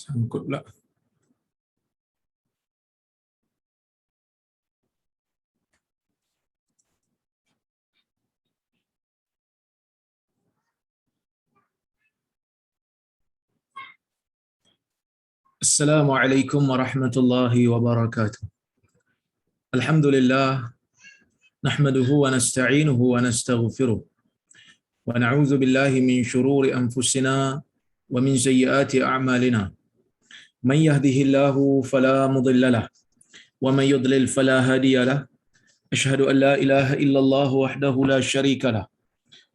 Sangkut pula. Assalamualaikum warahmatullahi wabarakatuh. Alhamdulillah, nahmaduhu wa nasta'inuhu wa nastaghfiruh. Wa na'udzu billahi min shururi anfusina wa min sayyiati a'malina. Man yahdihillahu fala mudilla lahu wa man yudlil fala hadiya lahu. Asyhadu an la ilaha illallah wahdahu la syarika lahu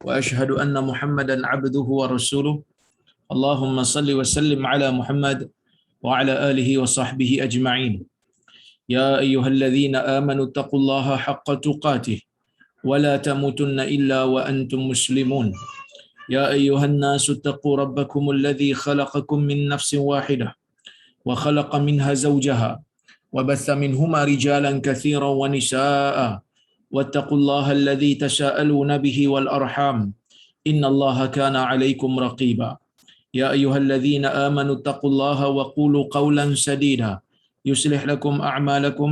wa asyhadu anna Muhammadan 'abduhu wa rasuluh. Allahumma salli wa sallim ala Muhammad wa ala alihi wa sahbihi ajma'in. Ya ayyuhalladzina amanu taqullaha haqqa tuqatih wa la tamutunna illa wa antum muslimun. Ya ayyuhan nasu taqu rabbakumul ladzi khalaqakum min nafsin wahidah wa khalaqa minha zawjaha wa batha minhuma rijalan katsiran wa nisaa'a wattaqullaha alladzi tasaaluna bihi wal arham innallaha kana 'alaykum raqiba. Ya ayyuhalladzina amanu taqullaha wa qulu qawlan sadida yuslih lakum a'malakum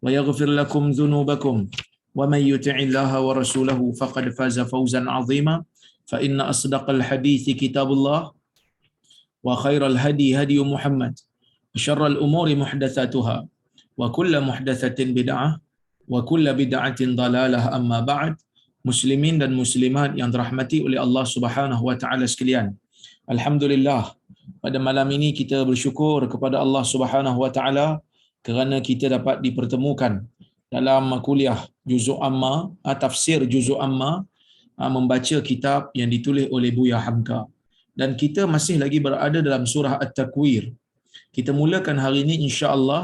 wa yaghfir lakum dhunubakum wa man yuti'illaha wa rasulahu faqad faza fawzan 'azima. Fa inna asdaqal hadithi kitabullah wa khairal hadi hadi Muhammad wa syarral umuri muhdatsatuha wa kullu muhdatsatin bid'ah wa kullu bid'atin dalalah. Amma ba'd. Muslimin dan muslimat yang dirahmati oleh Allah Subhanahu wa taala sekalian, alhamdulillah, pada malam ini kita bersyukur kepada Allah Subhanahu wa taala kerana kita dapat dipertemukan dalam kuliah juzuk amma, tafsir juzuk amma, membaca kitab yang ditulis oleh Buya Hamka, dan kita masih lagi berada dalam surah At-Takwir. Kita mulakan hari ini insya-Allah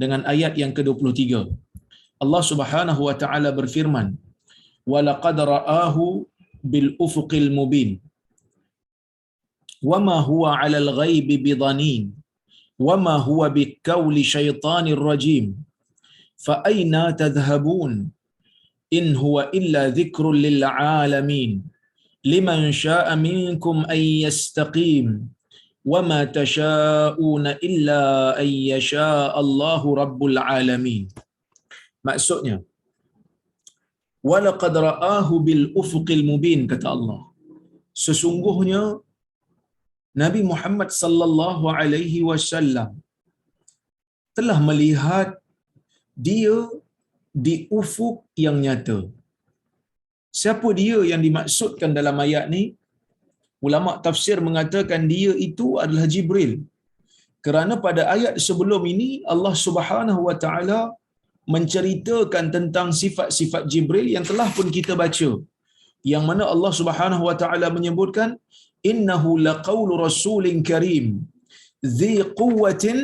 dengan ayat yang ke-23. Allah Subhanahu wa taala berfirman, "Wa laqad ra'ahu bil ufuqil mubin wama huwa 'alal ghaibi bidhanin wama huwa biqauli syaitanir rajim fa aina tadhhabun in huwa illa dhikrun lil 'alamin liman syaa'a minkum ay yastaqim wama tasyaa'una illa ay yashaa Allahu rabbul 'alamin." Maksudnya, "Wa laqad ra'ahu bil ufuqil mubin," kata Allah, sesungguhnya Nabi Muhammad sallallahu alaihi wasallam telah melihat dia di ufuk yang nyata. Siapa dia yang dimaksudkan dalam ayat ni? Ulama tafsir mengatakan dia itu adalah Jibril. Kerana pada ayat sebelum ini Allah Subhanahu wa taala menceritakan tentang sifat-sifat Jibril yang telah pun kita baca. Yang mana Allah Subhanahu wa taala menyebutkan innahu laqaulu rasulin karim dzi quwwatin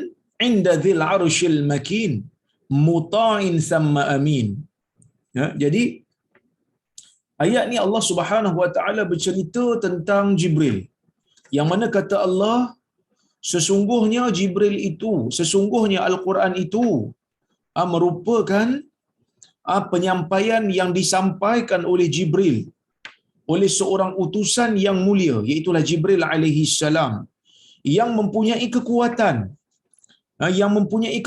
'inda dzil 'arsyil makin muta'in thumma amin. Ya, jadi ayat ni Allah Subhanahu wa taala bercerita tentang Jibril. Yang mana kata Allah, sesungguhnya Jibril itu, sesungguhnya Al-Quran itu merupakan penyampaian yang disampaikan oleh Jibril, oleh seorang utusan yang mulia, iaitu Jibril alaihi salam, yang mempunyai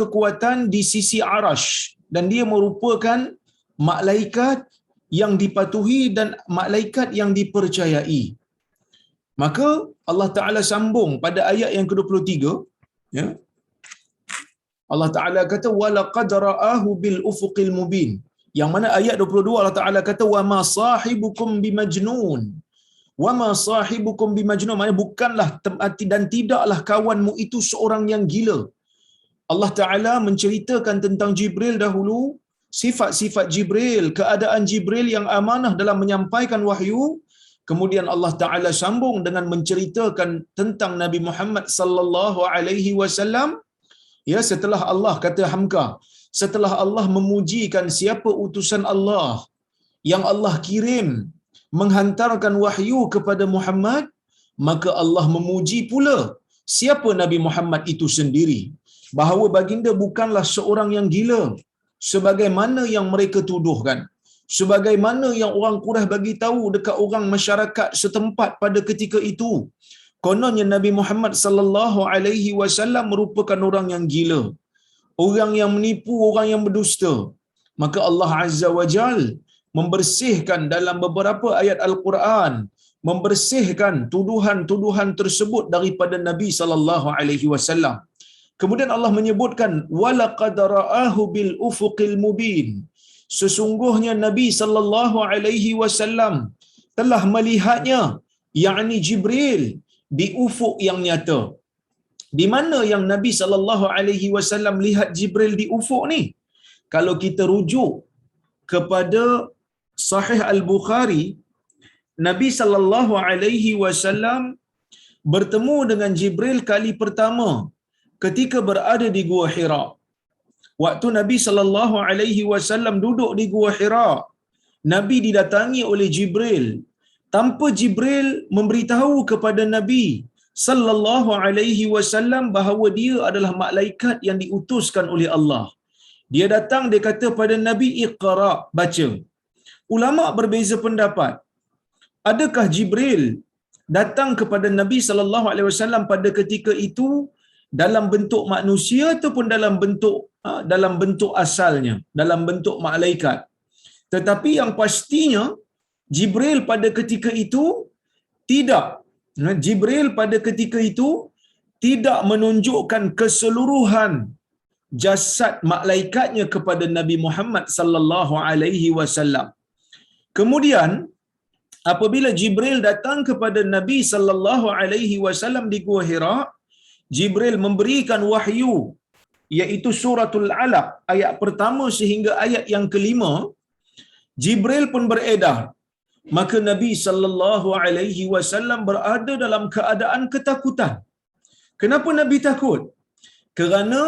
kekuatan di sisi Arash, dan dia merupakan malaikat yang dipatuhi dan malaikat yang dipercayai. Maka Allah Taala sambung pada ayat yang ke-23, ya. Allah Taala kata walaqad ra'ahu bil ufuqil mubin. Yang mana ayat 22 Allah Taala kata wa ma sahibukum bimajnun. Wa ma sahibukum bimajnun, maknanya bukanlah dan tidaklah kawanmu itu seorang yang gila. Allah Taala menceritakan tentang Jibril dahulu, sifat-sifat Jibril, keadaan Jibril yang amanah dalam menyampaikan wahyu. Kemudian Allah Taala sambung dengan menceritakan tentang Nabi Muhammad sallallahu alaihi wasallam. Ya, setelah Allah, kata Hamka, setelah Allah memujikan siapa utusan Allah yang Allah kirim menghantarkan wahyu kepada Muhammad, maka Allah memuji pula siapa Nabi Muhammad itu sendiri, bahawa baginda bukanlah seorang yang gila sebagaimana yang mereka tuduhkan, sebagaimana yang orang Quraisy bagi tahu dekat orang masyarakat setempat pada ketika itu. kononnya Nabi Muhammad sallallahu alaihi wasallam merupakan orang yang gila, orang yang menipu, orang yang berdusta. Maka Allah Azza wa Jal membersihkan dalam beberapa ayat Al-Quran, membersihkan tuduhan-tuduhan tersebut daripada Nabi sallallahu alaihi wasallam. Kemudian Allah menyebutkan walaqad ra'ahu bil ufuqil mubin. Sesungguhnya Nabi sallallahu alaihi wasallam telah melihatnya, yakni Jibril, di ufuk yang nyata. Di mana yang Nabi sallallahu alaihi wasallam lihat Jibril di ufuk ni? Kalau kita rujuk kepada Sahih Al-Bukhari, Nabi sallallahu alaihi wasallam bertemu dengan Jibril kali pertama ketika berada di Gua Hira. Waktu Nabi sallallahu alaihi wasallam duduk di Gua Hira, Nabi didatangi oleh Jibril tanpa Jibril memberitahu kepada Nabi sallallahu alaihi wasallam bahawa dia adalah malaikat yang diutuskan oleh Allah. Dia datang, dia kata pada Nabi, Iqra, baca. Ulama berbeza pendapat. Adakah Jibril datang kepada Nabi sallallahu alaihi wasallam pada ketika itu dalam bentuk manusia ataupun dalam bentuk asalnya, dalam bentuk malaikat? Tetapi yang pastinya Jibril pada ketika itu tidak. Jibril pada ketika itu tidak menunjukkan keseluruhan jasad malaikatnya kepada Nabi Muhammad sallallahu alaihi wasallam. Kemudian apabila Jibril datang kepada Nabi sallallahu alaihi wasallam di Gua Hira, Jibril memberikan wahyu iaitu suratul Alaq ayat pertama sehingga ayat yang kelima. Jibril pun beredar. Maka Nabi sallallahu alaihi wasallam berada dalam keadaan ketakutan. Kenapa Nabi takut? Kerana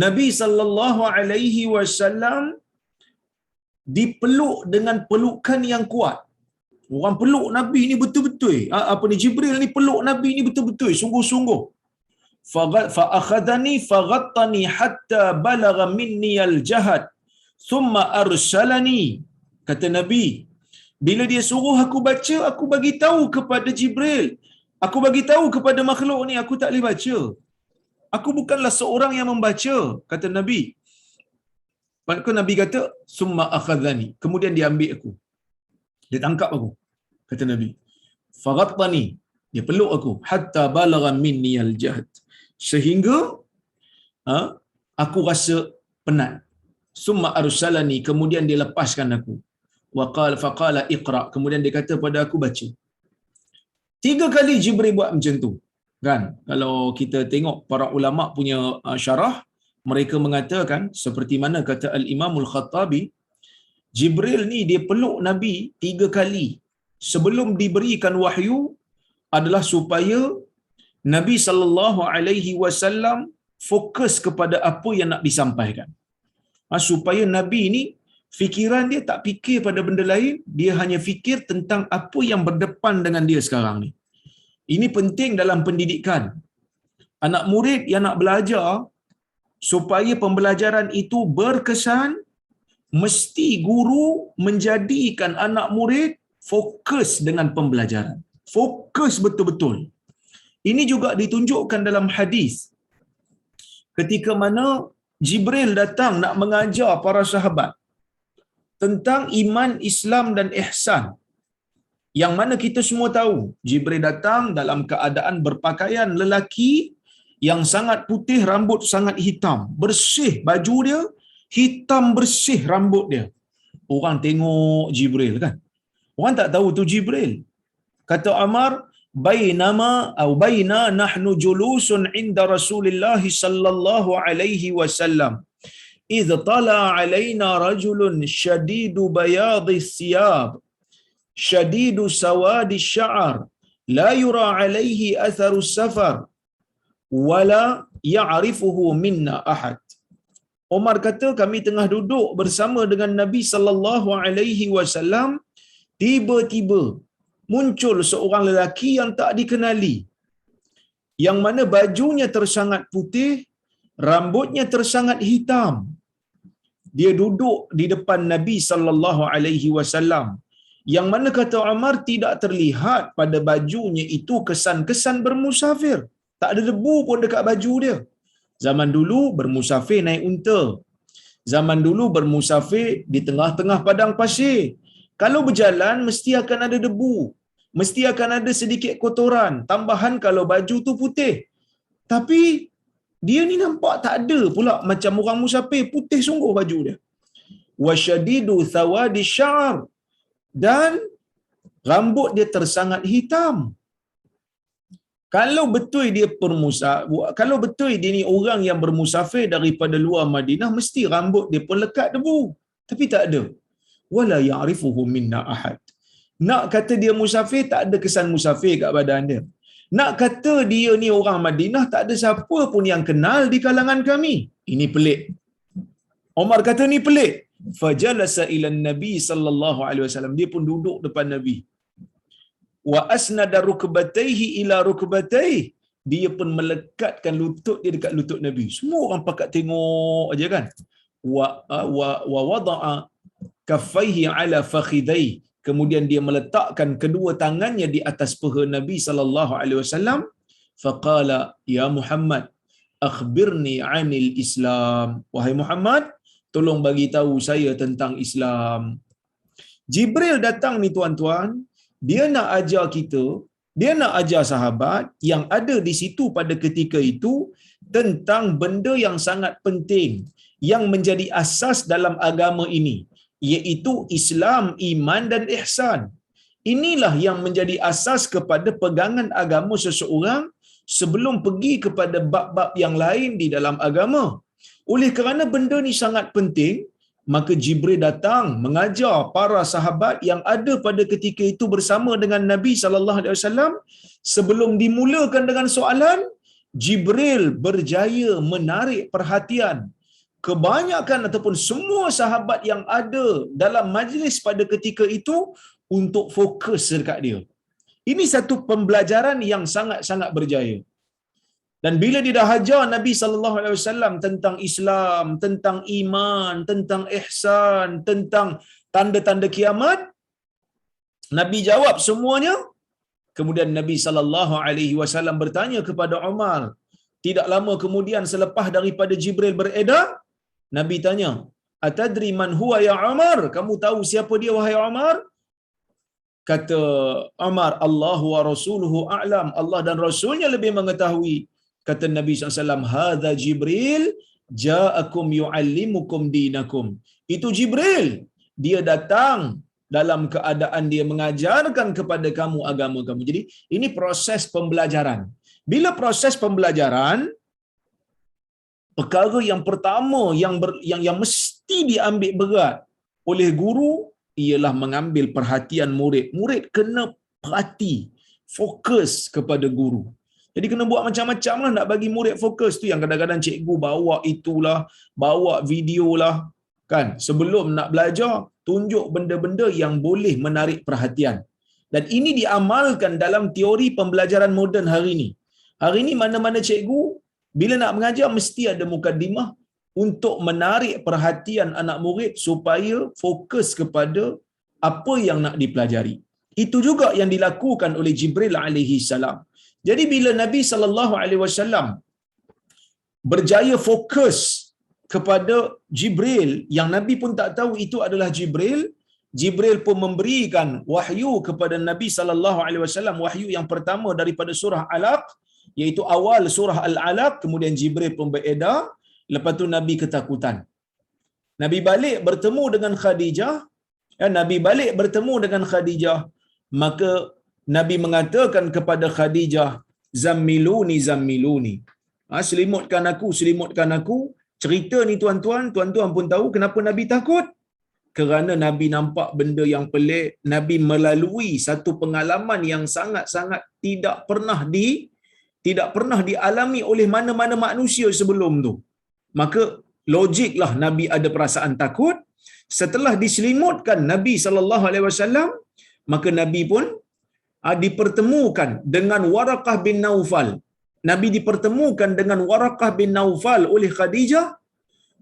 Nabi sallallahu alaihi wasallam dipeluk dengan pelukan yang kuat. Orang peluk Nabi ni betul-betul. Jibril ni peluk Nabi ni betul-betul, sungguh-sungguh. Fa akhadhani faghattani hatta balagha minni al-jahad thumma arsalani. Kata Nabi, bila dia suruh aku baca, aku bagi tahu kepada Jibril, aku bagi tahu kepada makhluk ni aku tak boleh baca. Aku bukanlah seorang yang membaca, kata Nabi. Maka Nabi kata, summa akhadhani, kemudian dia ambil aku. Dia tangkap aku, kata Nabi. Faghattani, dia peluk aku, hatta balagha minni al-jahd, sehingga aku rasa penat. Summa arsalani, kemudian dia lepaskan aku. Faqala iqra, kemudian dia kata pada aku baca. 3 kali Jibril buat macam tu, kan? Kalau kita tengok para ulama punya syarah, mereka mengatakan seperti mana kata Al-Imam Al-Khattabi, Jibril ni dia peluk Nabi 3 kali sebelum diberikan wahyu adalah supaya Nabi sallallahu alaihi wasallam fokus kepada apa yang nak disampaikan. Supaya Nabi ni fikiran dia tak fikir pada benda lain, dia hanya fikir tentang apa yang berdepan dengan dia sekarang ni. Ini penting dalam pendidikan. Anak murid yang nak belajar, supaya pembelajaran itu berkesan, mesti guru menjadikan anak murid fokus dengan pembelajaran. Fokus betul-betul. Ini juga ditunjukkan dalam hadis. Ketika mana Jibril datang nak mengajar para sahabat tentang iman, Islam dan ihsan. Yang mana kita semua tahu, Jibril datang dalam keadaan berpakaian lelaki yang sangat putih, rambut sangat hitam, bersih baju dia, hitam bersih rambut dia. Orang tengok Jibril, kan? Orang tak tahu tu Jibril. Kata Amar, baina nahnu julusun inda Rasulillah sallallahu alaihi wasallam idh tala alaina rajulun shadidu bayadi thiyab shadidu sawadi sya'ar la yura alaihi atharu safar wala ya'rifuhu minna ahad. Umar kata, kami tengah duduk bersama dengan Nabi sallallahu alaihi wasallam, tiba-tiba muncul seorang lelaki yang tak dikenali, yang mana bajunya tersangat putih, rambutnya tersangat hitam. Dia duduk di depan Nabi sallallahu alaihi wasallam. Yang mana kata Umar tidak terlihat pada bajunya itu kesan-kesan bermusafir. Tak ada debu pun dekat baju dia. Zaman dulu bermusafir naik unta. Zaman dulu bermusafir di tengah-tengah padang pasir. Kalau berjalan mesti akan ada debu. Mesti akan ada sedikit kotoran. Tambahan kalau baju tu putih. Tapi dia ni nampak tak ada pula macam orang musafir, putih sungguh baju dia. Wasyadidu thawadi syar, dan rambut dia tersangat hitam. Kalau betul dia kalau betul dia ni orang yang bermusafir daripada luar Madinah, mesti rambut dia pun lekat debu. Tapi tak ada. Wala ya'rifuhu minna ahad. Nak kata dia musafir, tak ada kesan musafir kat badan dia. Nak kata dia ni orang Madinah, tak ada siapa pun yang kenal di kalangan kami. Ini pelik. Umar kata ni pelik. Fajalasa ila Nabi sallallahu alaihi wasallam. Dia pun duduk depan Nabi. Wa asnada rukbatayhi ila rukbatayhi. Dia pun melekatkan lutut dia dekat lutut Nabi. Semua orang pakat tengok aja kan. Wa wada'a kaffaihi ala fakhidai. Kemudian dia meletakkan kedua tangannya di atas paha Nabi sallallahu alaihi wasallam. Faqala ya Muhammad akhbirni 'anil Islam. Wahai Muhammad, tolong bagi tahu saya tentang Islam. Jibril datang ni tuan-tuan, dia nak ajar kita, dia nak ajar sahabat yang ada di situ pada ketika itu tentang benda yang sangat penting yang menjadi asas dalam agama ini, iaitu Islam, iman dan ihsan. Inilah yang menjadi asas kepada pegangan agama seseorang sebelum pergi kepada bab-bab yang lain di dalam agama. Oleh kerana benda ni sangat penting, maka Jibril datang mengajar para sahabat yang ada pada ketika itu bersama dengan Nabi sallallahu alaihi wasallam. Sebelum dimulakan dengan soalan, Jibril berjaya menarik perhatian kebanyakan ataupun semua sahabat yang ada dalam majlis pada ketika itu untuk fokus dekat dia. Ini satu pembelajaran yang sangat-sangat berjaya. Dan bila dia dah ajar Nabi sallallahu alaihi wasallam tentang Islam, tentang iman, tentang ihsan, tentang tanda-tanda kiamat, Nabi jawab semuanya. Kemudian Nabi sallallahu alaihi wasallam bertanya kepada Umar. Tidak lama kemudian selepas daripada Jibril beredar, Nabi tanya, "Atadri man huwa ya Umar?" Kamu tahu siapa dia wahai Umar? Kata Umar, "Allahu wa rasuluhu a'lam." Allah dan Rasulnya lebih mengetahui. Kata Nabi SAW, "Hadha Jibril ja'akum yu'allimukum dinakum." Itu Jibril. Dia datang dalam keadaan dia mengajarkan kepada kamu agama kamu. Jadi, ini proses pembelajaran. Bila proses pembelajaran, perkara yang pertama yang mesti diambil berat oleh guru ialah mengambil perhatian murid. Murid kena perhati, fokus kepada guru. Jadi kena buat macam-macam lah nak bagi murid fokus tu. Yang kadang-kadang cikgu bawa itulah, bawa video lah kan. Sebelum nak belajar, tunjuk benda-benda yang boleh menarik perhatian. Dan ini diamalkan dalam teori pembelajaran moden hari ini. Hari ini mana-mana cikgu bila nak mengajar mesti ada mukadimah untuk menarik perhatian anak murid supaya fokus kepada apa yang nak dipelajari. Itu juga yang dilakukan oleh Jibril alaihi salam. Jadi bila Nabi sallallahu alaihi wasallam berjaya fokus kepada Jibril yang Nabi pun tak tahu itu adalah Jibril, Jibril pun memberikan wahyu kepada Nabi sallallahu alaihi wasallam, wahyu yang pertama daripada surah Alaq, iaitu awal surah Al-Alaq. Kemudian Jibril pun beredar, lepas tu Nabi ketakutan. Nabi balik bertemu dengan Khadijah, Nabi balik bertemu dengan Khadijah, maka Nabi mengatakan kepada Khadijah, "Zammiluni, zammiluni." Selimutkan aku, selimutkan aku. Cerita ni tuan-tuan pun tahu kenapa Nabi takut. Kerana Nabi nampak benda yang pelik. Nabi melalui satu pengalaman yang sangat-sangat tidak pernah dialami oleh mana-mana manusia sebelum tu. Maka logiklah Nabi ada perasaan takut. Setelah diselimutkan Nabi sallallahu alaihi wasallam, maka Nabi pun dipertemukan dengan Waraqah bin Naufal. Nabi dipertemukan dengan Waraqah bin Naufal oleh Khadijah.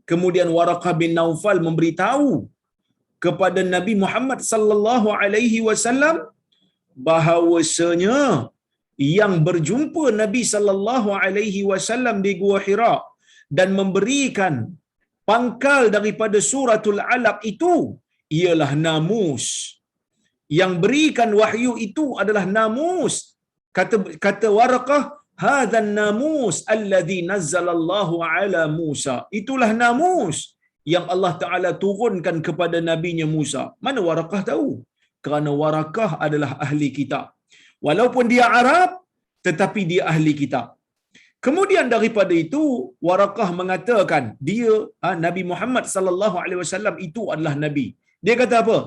Kemudian Waraqah bin Naufal memberitahu kepada Nabi Muhammad sallallahu alaihi wasallam bahawasanya yang berjumpa Nabi sallallahu alaihi wasallam di Gua Hira dan memberikan pangkal daripada suratul Alaq itu ialah namus. Yang berikan wahyu itu adalah namus. Kata Waraqah, hadzal namus alladhi nazzalallahu ala Musa. Itulah namus yang Allah Taala turunkan kepada nabinya Musa. Mana Waraqah tahu? Kerana Waraqah adalah ahli kitab. Walaupun dia Arab, tetapi dia ahli kitab. Kemudian daripada itu Waraqah mengatakan dia Nabi Muhammad sallallahu alaihi wasallam itu adalah nabi. Dia kata apa?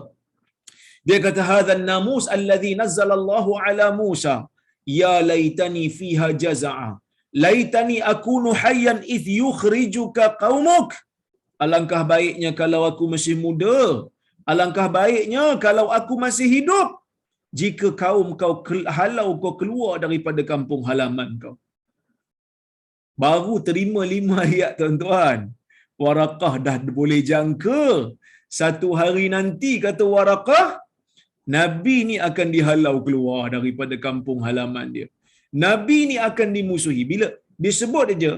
Dia kata hadzal namus alladhi nazzalallahu ala Musa. Ya laitani fiha jazaa. Laitani akunu hayyan idh yukhrijuka qaumuk. Alangkah baiknya kalau aku masih muda. Alangkah baiknya kalau aku masih hidup. Jika kaum kau halau kau keluar daripada kampung halaman kau. Baru terima 5 ayat tuan-tuan. Waraqah dah boleh jangka. Satu hari nanti kata Waraqah, Nabi ni akan dihalau keluar daripada kampung halaman dia. Nabi ni akan dimusuhi. Bila disebut aja,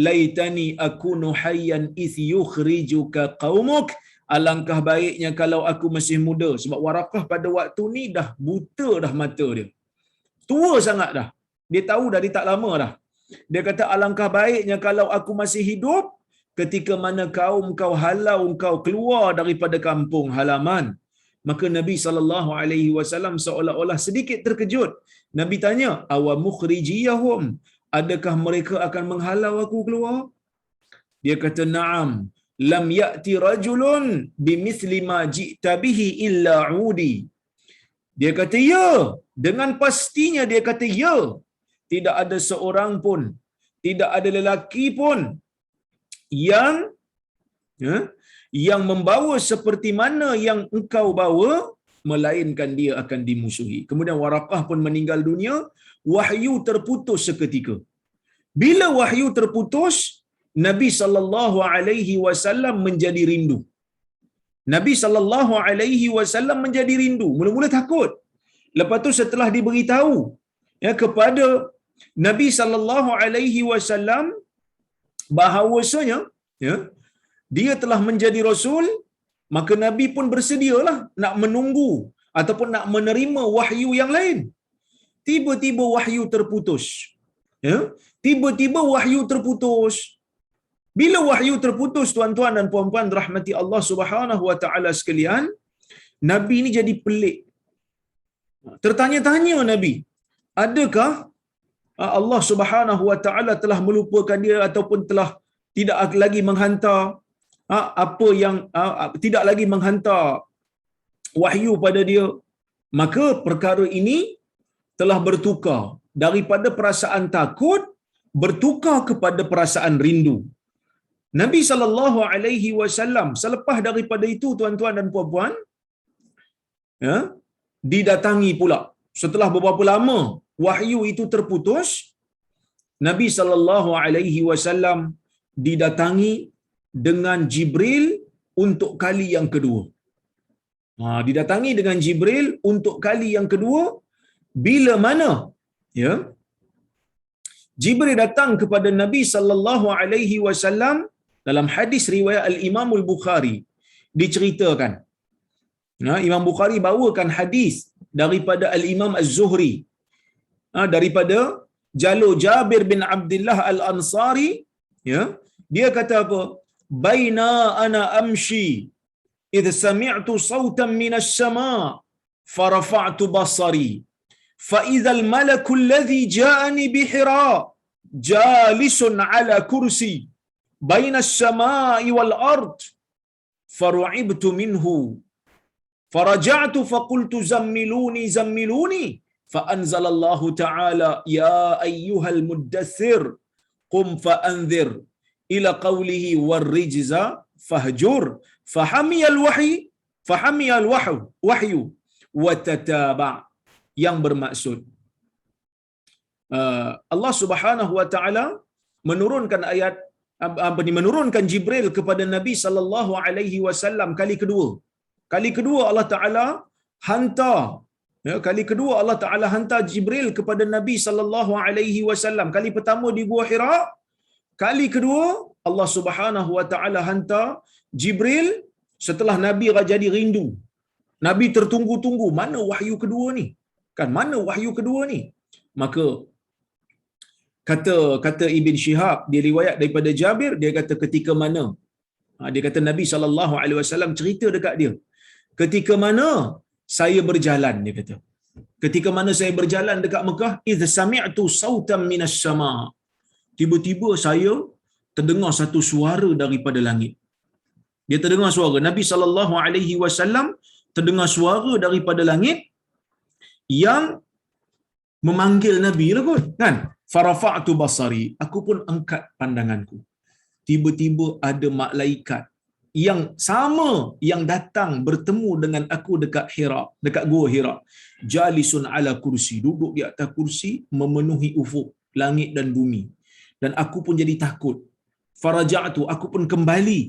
laitani akunu hayyan idh yukhrijuka qaumuk. Alangkah baiknya kalau aku masih muda. Sebab Waraqah pada waktu ni dah buta dah mata dia. Tua sangat dah. Dia tahu dah dia tak lama dah. Dia kata alangkah baiknya kalau aku masih hidup ketika mana kaum kau halau kau keluar daripada kampung halaman. Maka Nabi sallallahu alaihi wasallam seolah-olah sedikit terkejut. Nabi tanya, awa mukhrijiyahum? Adakah mereka akan menghalau aku keluar? Dia kata, na'am. Lam ya'ti rajulun bimithli ma ji'ta bihi illa 'udi. Dia kata, ya. Dengan pastinya dia kata, ya. Tidak ada seorang pun, tidak ada lelaki pun yang membawa seperti mana yang engkau bawa, melainkan dia akan dimusuhi. Kemudian Waraqah pun meninggal dunia, wahyu terputus seketika. Bila wahyu terputus, Nabi sallallahu alaihi wasallam menjadi rindu. Nabi sallallahu alaihi wasallam menjadi rindu. Mula-mula takut. Lepas tu setelah diberitahu kepada Nabi sallallahu alaihi wasallam bahawasanya dia telah menjadi rasul, maka Nabi pun bersedialah nak menunggu ataupun nak menerima wahyu yang lain. Tiba-tiba wahyu terputus. Tiba-tiba wahyu terputus. Bila wahyu terputus, tuan-tuan dan puan-puan rahmati Allah Subhanahu wa taala sekalian, Nabi ni jadi pelik. Tertanya-tanya Nabi, adakah Allah Subhanahu wa taala telah melupakan dia ataupun telah tidak lagi menghantar tidak lagi menghantar wahyu pada dia? Maka perkara ini telah bertukar daripada perasaan takut bertukar kepada perasaan rindu. Nabi sallallahu alaihi wasallam selepas daripada itu, tuan-tuan dan puan-puan, didatangi pula setelah beberapa lama wahyu itu terputus, Nabi sallallahu alaihi wasallam didatangi dengan Jibril untuk kali yang kedua. Didatangi dengan Jibril untuk kali yang kedua bila mana Jibril datang kepada Nabi sallallahu alaihi wasallam. Dalam hadis riwayat Al-Imam Al-Bukhari diceritakan, Imam Bukhari bawakan hadis daripada Al-Imam Az-Zuhri daripada jalur Jabir bin Abdullah Al-Ansari, dia kata apa? Baina ana amshi idh sami'tu sawtan minas sama' farafa'tu basari fa idza al-malaku alladhi ja'ani bi Hira jalisun ala kursi baina as-sama'i wal ard faru'ibtu minhu faraja'tu faqultu zammiluni zammiluni fa anzalallahu ta'ala ya ayyuhal muddaththir qum fa anzir ila qawlihi war-rijza fahjur fahamiyal wahyu wa tataba', yang bermaksud Allah Subhanahu wa taala menurunkan menurunkan Jibril kepada Nabi sallallahu alaihi wasallam kali kedua. Kali kedua Allah Taala hantar, ya, kali kedua Allah Taala hantar Jibril kepada Nabi sallallahu alaihi wasallam. Kali pertama di Gua Hira, kali kedua Allah Subhanahu wa taala hantar Jibril setelah Nabi jadi rindu. Nabi tertunggu-tunggu, mana wahyu kedua ni? Kan mana wahyu kedua ni? Maka kata Ibn Shihab, dia riwayat daripada Jabir, dia kata ketika mana, dia kata Nabi sallallahu alaihi wasallam cerita dekat dia, ketika mana saya berjalan, dia kata ketika mana saya berjalan dekat Mekah, idh sami'tu sautan minas sama, tiba-tiba saya terdengar satu suara daripada langit. Dia terdengar suara, Nabi sallallahu alaihi wasallam terdengar suara daripada langit yang memanggil Nabi lah kot, kan? Farafa'tu basari, aku pun angkat pandanganku. Tiba-tiba ada malaikat yang sama yang datang bertemu dengan aku dekat Hira, dekat Gua Hira. Jalisun ala kursi, duduk di atas kursi memenuhi ufuk langit dan bumi. Dan aku pun jadi takut. Faraja'tu, aku pun kembali.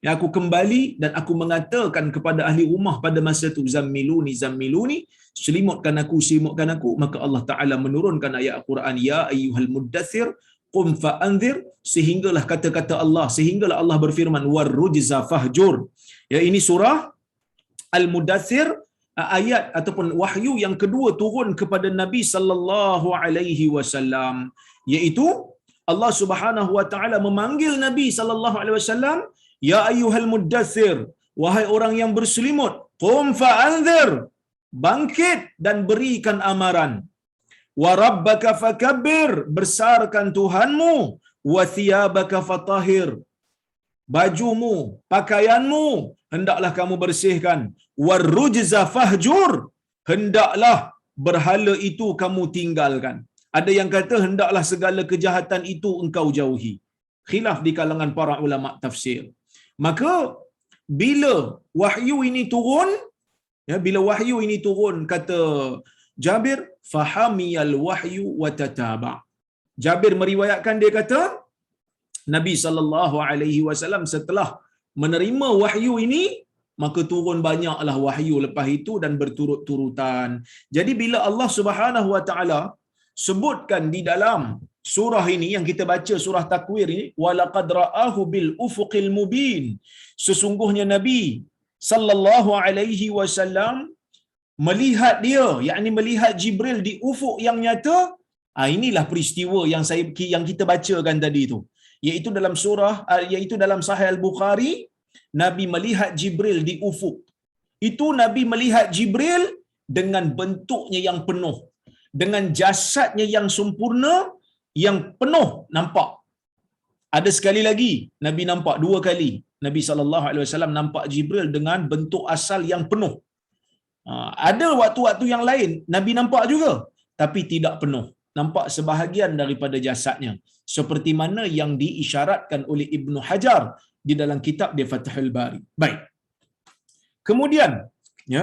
Ya, aku kembali dan aku mengatakan kepada ahli rumah pada masa itu, zammiluni zammiluni, selimutkan aku, selimutkan aku. Maka Allah Taala menurunkan ayat Al-Quran, ya ayyuhal muddathir qum fa'anzir, sehinggalah kata-kata Allah, sehinggalah Allah berfirman warrujza fahjur. Ya, ini surah Al-Mudaththir, ayat ataupun wahyu yang kedua turun kepada Nabi sallallahu alaihi wasallam, iaitu Allah Subhanahu wa taala memanggil Nabi sallallahu alaihi wasallam, ya ayyuhal muddaththir, wahai orang yang berselimut, qum fa'anzir, bangkit dan berikan amaran. Wa rabbaka fakabbir, besarkan Tuhanmu. Wa thiyabaka fatahhir, bajumu, pakaianmu hendaklah kamu bersihkan. Warrujza fahjur, hendaklah berhala itu kamu tinggalkan. Ada yang kata hendaklah segala kejahatan itu engkau jauhi. Khilaf di kalangan para ulama tafsir. Maka bila wahyu ini turun, ya, bila wahyu ini turun, kata Jabir, fahamiyal wahyu wa tataba. Jabir meriwayatkan, dia kata Nabi sallallahu alaihi wasallam setelah menerima wahyu ini, maka turun banyaklah wahyu lepas itu dan berturut-turutan. Jadi bila Allah Subhanahu wa taala sebutkan di dalam surah ini yang kita baca, surah Takwir ini, walaqad ra'ahu bil ufuqil mubin, sesungguhnya Nabi sallallahu alaihi wasallam melihat dia, yakni melihat Jibril di ufuk yang nyata. Inilah peristiwa yang kita bacakan tadi itu, iaitu dalam surah, iaitu dalam Sahih Al-Bukhari, Nabi melihat Jibril di ufuk. Itu Nabi melihat Jibril dengan bentuknya yang penuh, dengan jasadnya yang sempurna, yang penuh nampak. Ada sekali lagi Nabi nampak, dua kali Nabi SAW nampak Jibril dengan bentuk asal yang penuh. Ada waktu-waktu yang lain Nabi nampak juga, tapi tidak penuh, nampak sebahagian daripada jasadnya, seperti mana yang diisyaratkan oleh Ibnu Hajar di dalam kitab dia Fathul Bari. Baik. Kemudian, ya,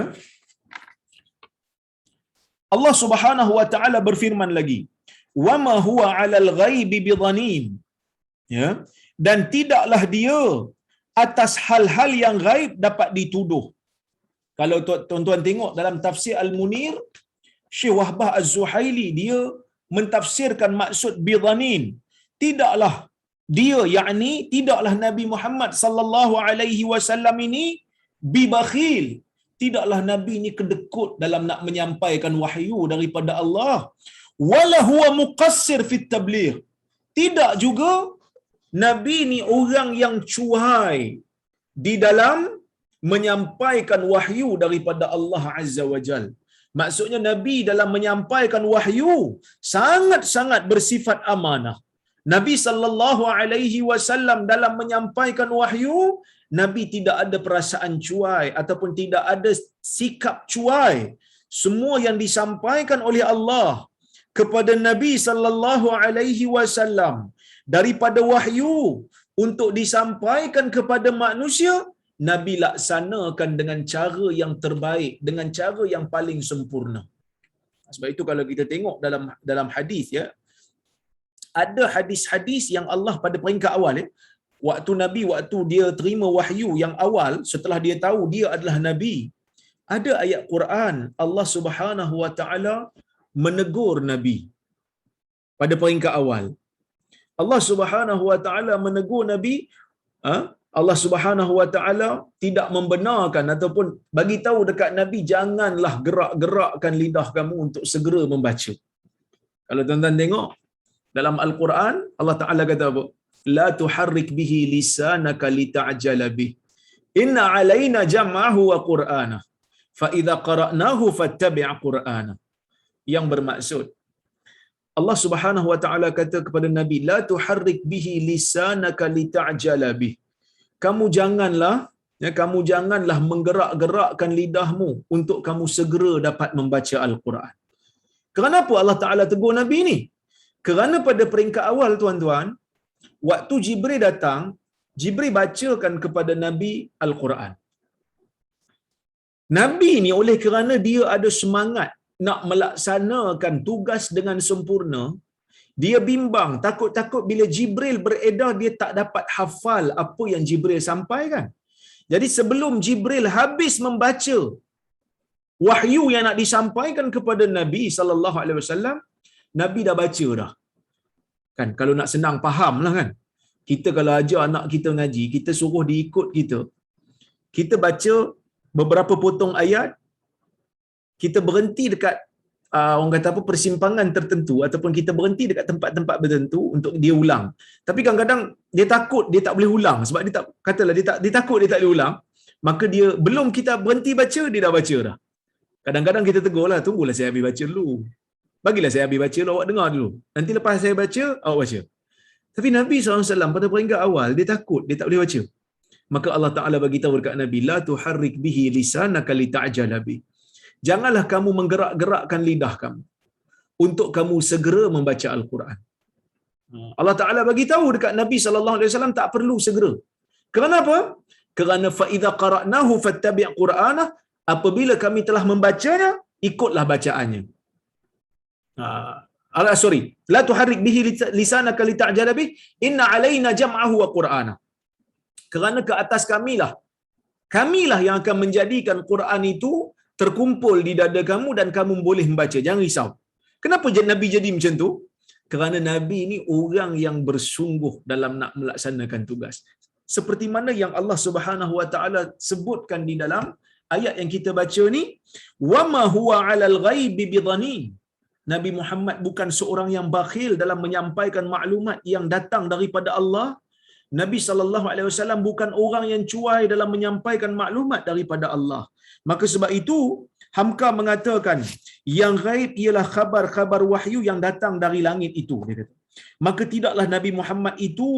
Allah Subhanahu wa taala berfirman lagi, wa ma huwa 'alal ghaibi bidhanin, ya, dan tidaklah dia atas hal-hal yang gaib dapat dituduh. Kalau tuan-tuan tengok dalam tafsir Al-Munir, Syekh Wahbah Az-Zuhaili dia mentafsirkan maksud bidhanin, tidaklah dia, yakni tidaklah Nabi Muhammad sallallahu alaihi wasallam ini bibakhil, tidaklah Nabi ini kedekut dalam nak menyampaikan wahyu daripada Allah. Wala huwa muqassir fit tabligh, tidak juga Nabi ni orang yang cuai di dalam menyampaikan wahyu daripada Allah Azza wa Jal. Maksudnya Nabi dalam menyampaikan wahyu sangat-sangat bersifat amanah. Nabi sallallahu alaihi wasallam dalam menyampaikan wahyu, Nabi tidak ada perasaan cuai ataupun tidak ada sikap cuai. Semua yang disampaikan oleh Allah kepada Nabi sallallahu alaihi wasallam daripada wahyu untuk disampaikan kepada manusia, Nabi laksanakan dengan cara yang terbaik, dengan cara yang paling sempurna. Sebab itu kalau kita tengok dalam hadis, ya, ada hadis-hadis yang Allah pada peringkat awal, ya, waktu dia terima wahyu yang awal, setelah dia tahu dia adalah Nabi, ada ayat Quran Allah Subhanahu Wa Taala menegur Nabi pada peringkat awal. Allah Subhanahu Wa Taala menegur Nabi, Allah Subhanahu Wa Taala tidak membenarkan ataupun bagi tahu dekat Nabi, janganlah gerak-gerakkan lidah kamu untuk segera membaca. Kalau tuan-tuan tengok dalam Al-Quran, Allah Taala kata apa? La tuharrik bihi lisanaka lita'jala bih. Inna 'alaina jam'ahu wa Qur'anah. Fa idza qara'nahu fattabi' Qur'anah. Yang bermaksud Allah Subhanahu Wa Taala kata kepada Nabi, la tuharrik bihi lisanaka lita'jala bih. Kamu janganlah menggerak-gerakkan lidahmu untuk kamu segera dapat membaca Al-Quran. Kenapa Allah Taala tegur Nabi ni? Kerana pada peringkat awal tuan-tuan, waktu Jibril datang, Jibril bacakan kepada Nabi Al-Quran. Nabi ni oleh kerana dia ada semangat nak melaksanakan tugas dengan sempurna, dia bimbang, takut-takut bila Jibril beredar dia tak dapat hafal apa yang Jibril sampaikan. Jadi sebelum Jibril habis membaca wahyu yang nak disampaikan kepada Nabi sallallahu alaihi wasallam, Nabi dah baca dah. Kan kalau nak senang fahamlah kan. Kita kalau ajar anak kita ngaji, kita suruh diikut kita. Kita baca beberapa potong ayat, kita berhenti dekat orang kata apa, persimpangan tertentu ataupun kita berhenti dekat tempat-tempat tertentu untuk dia ulang. Tapi kadang-kadang dia takut dia tak boleh ulang sebab dia tak, katalah dia takut dia tak boleh ulang, maka dia belum kita berhenti baca dia dah baca dah. Kadang-kadang kita tegurlah, tunggulah saya habis baca dulu. Bagilah saya habis baca dulu, awak dengar dulu. Nanti lepas saya baca, awak baca. Tapi Nabi SAW pada peringkat awal dia takut dia tak boleh baca. Maka Allah Taala bagi tahu dekat Nabi, la tuharrik bihi lisanaka lita'jala bih. Janganlah kamu menggerak-gerakkan lidah kamu untuk kamu segera membaca Al-Quran. Allah Taala bagi tahu dekat Nabi sallallahu alaihi wasallam tak perlu segera. Kenapa? Kerana fa idza qara'nahu fattabi' Qur'anah, apabila kami telah membacanya, ikutlah bacaannya. La tuharrik bihi lisanaka lita'jala bih, inna 'alaina jam'ahu wa Qur'anah. Kerana ke atas kamilah yang akan menjadikan Quran itu terkumpul di dada kamu dan kamu boleh membaca. Jangan risau. Kenapa Nabi jadi macam tu? Kerana Nabi ni orang yang bersungguh dalam nak melaksanakan tugas. Seperti mana yang Allah Subhanahu Wa Taala sebutkan di dalam ayat yang kita baca ni, wama huwa 'alal ghaibi bidhanin. Nabi Muhammad bukan seorang yang bakhil dalam menyampaikan maklumat yang datang daripada Allah. Nabi sallallahu alaihi wasallam bukan orang yang cuai dalam menyampaikan maklumat daripada Allah. Maka sebab itu Hamka mengatakan yang ghaib ialah khabar-khabar wahyu yang datang dari langit itu, dia kata. Maka tidaklah Nabi Muhammad itu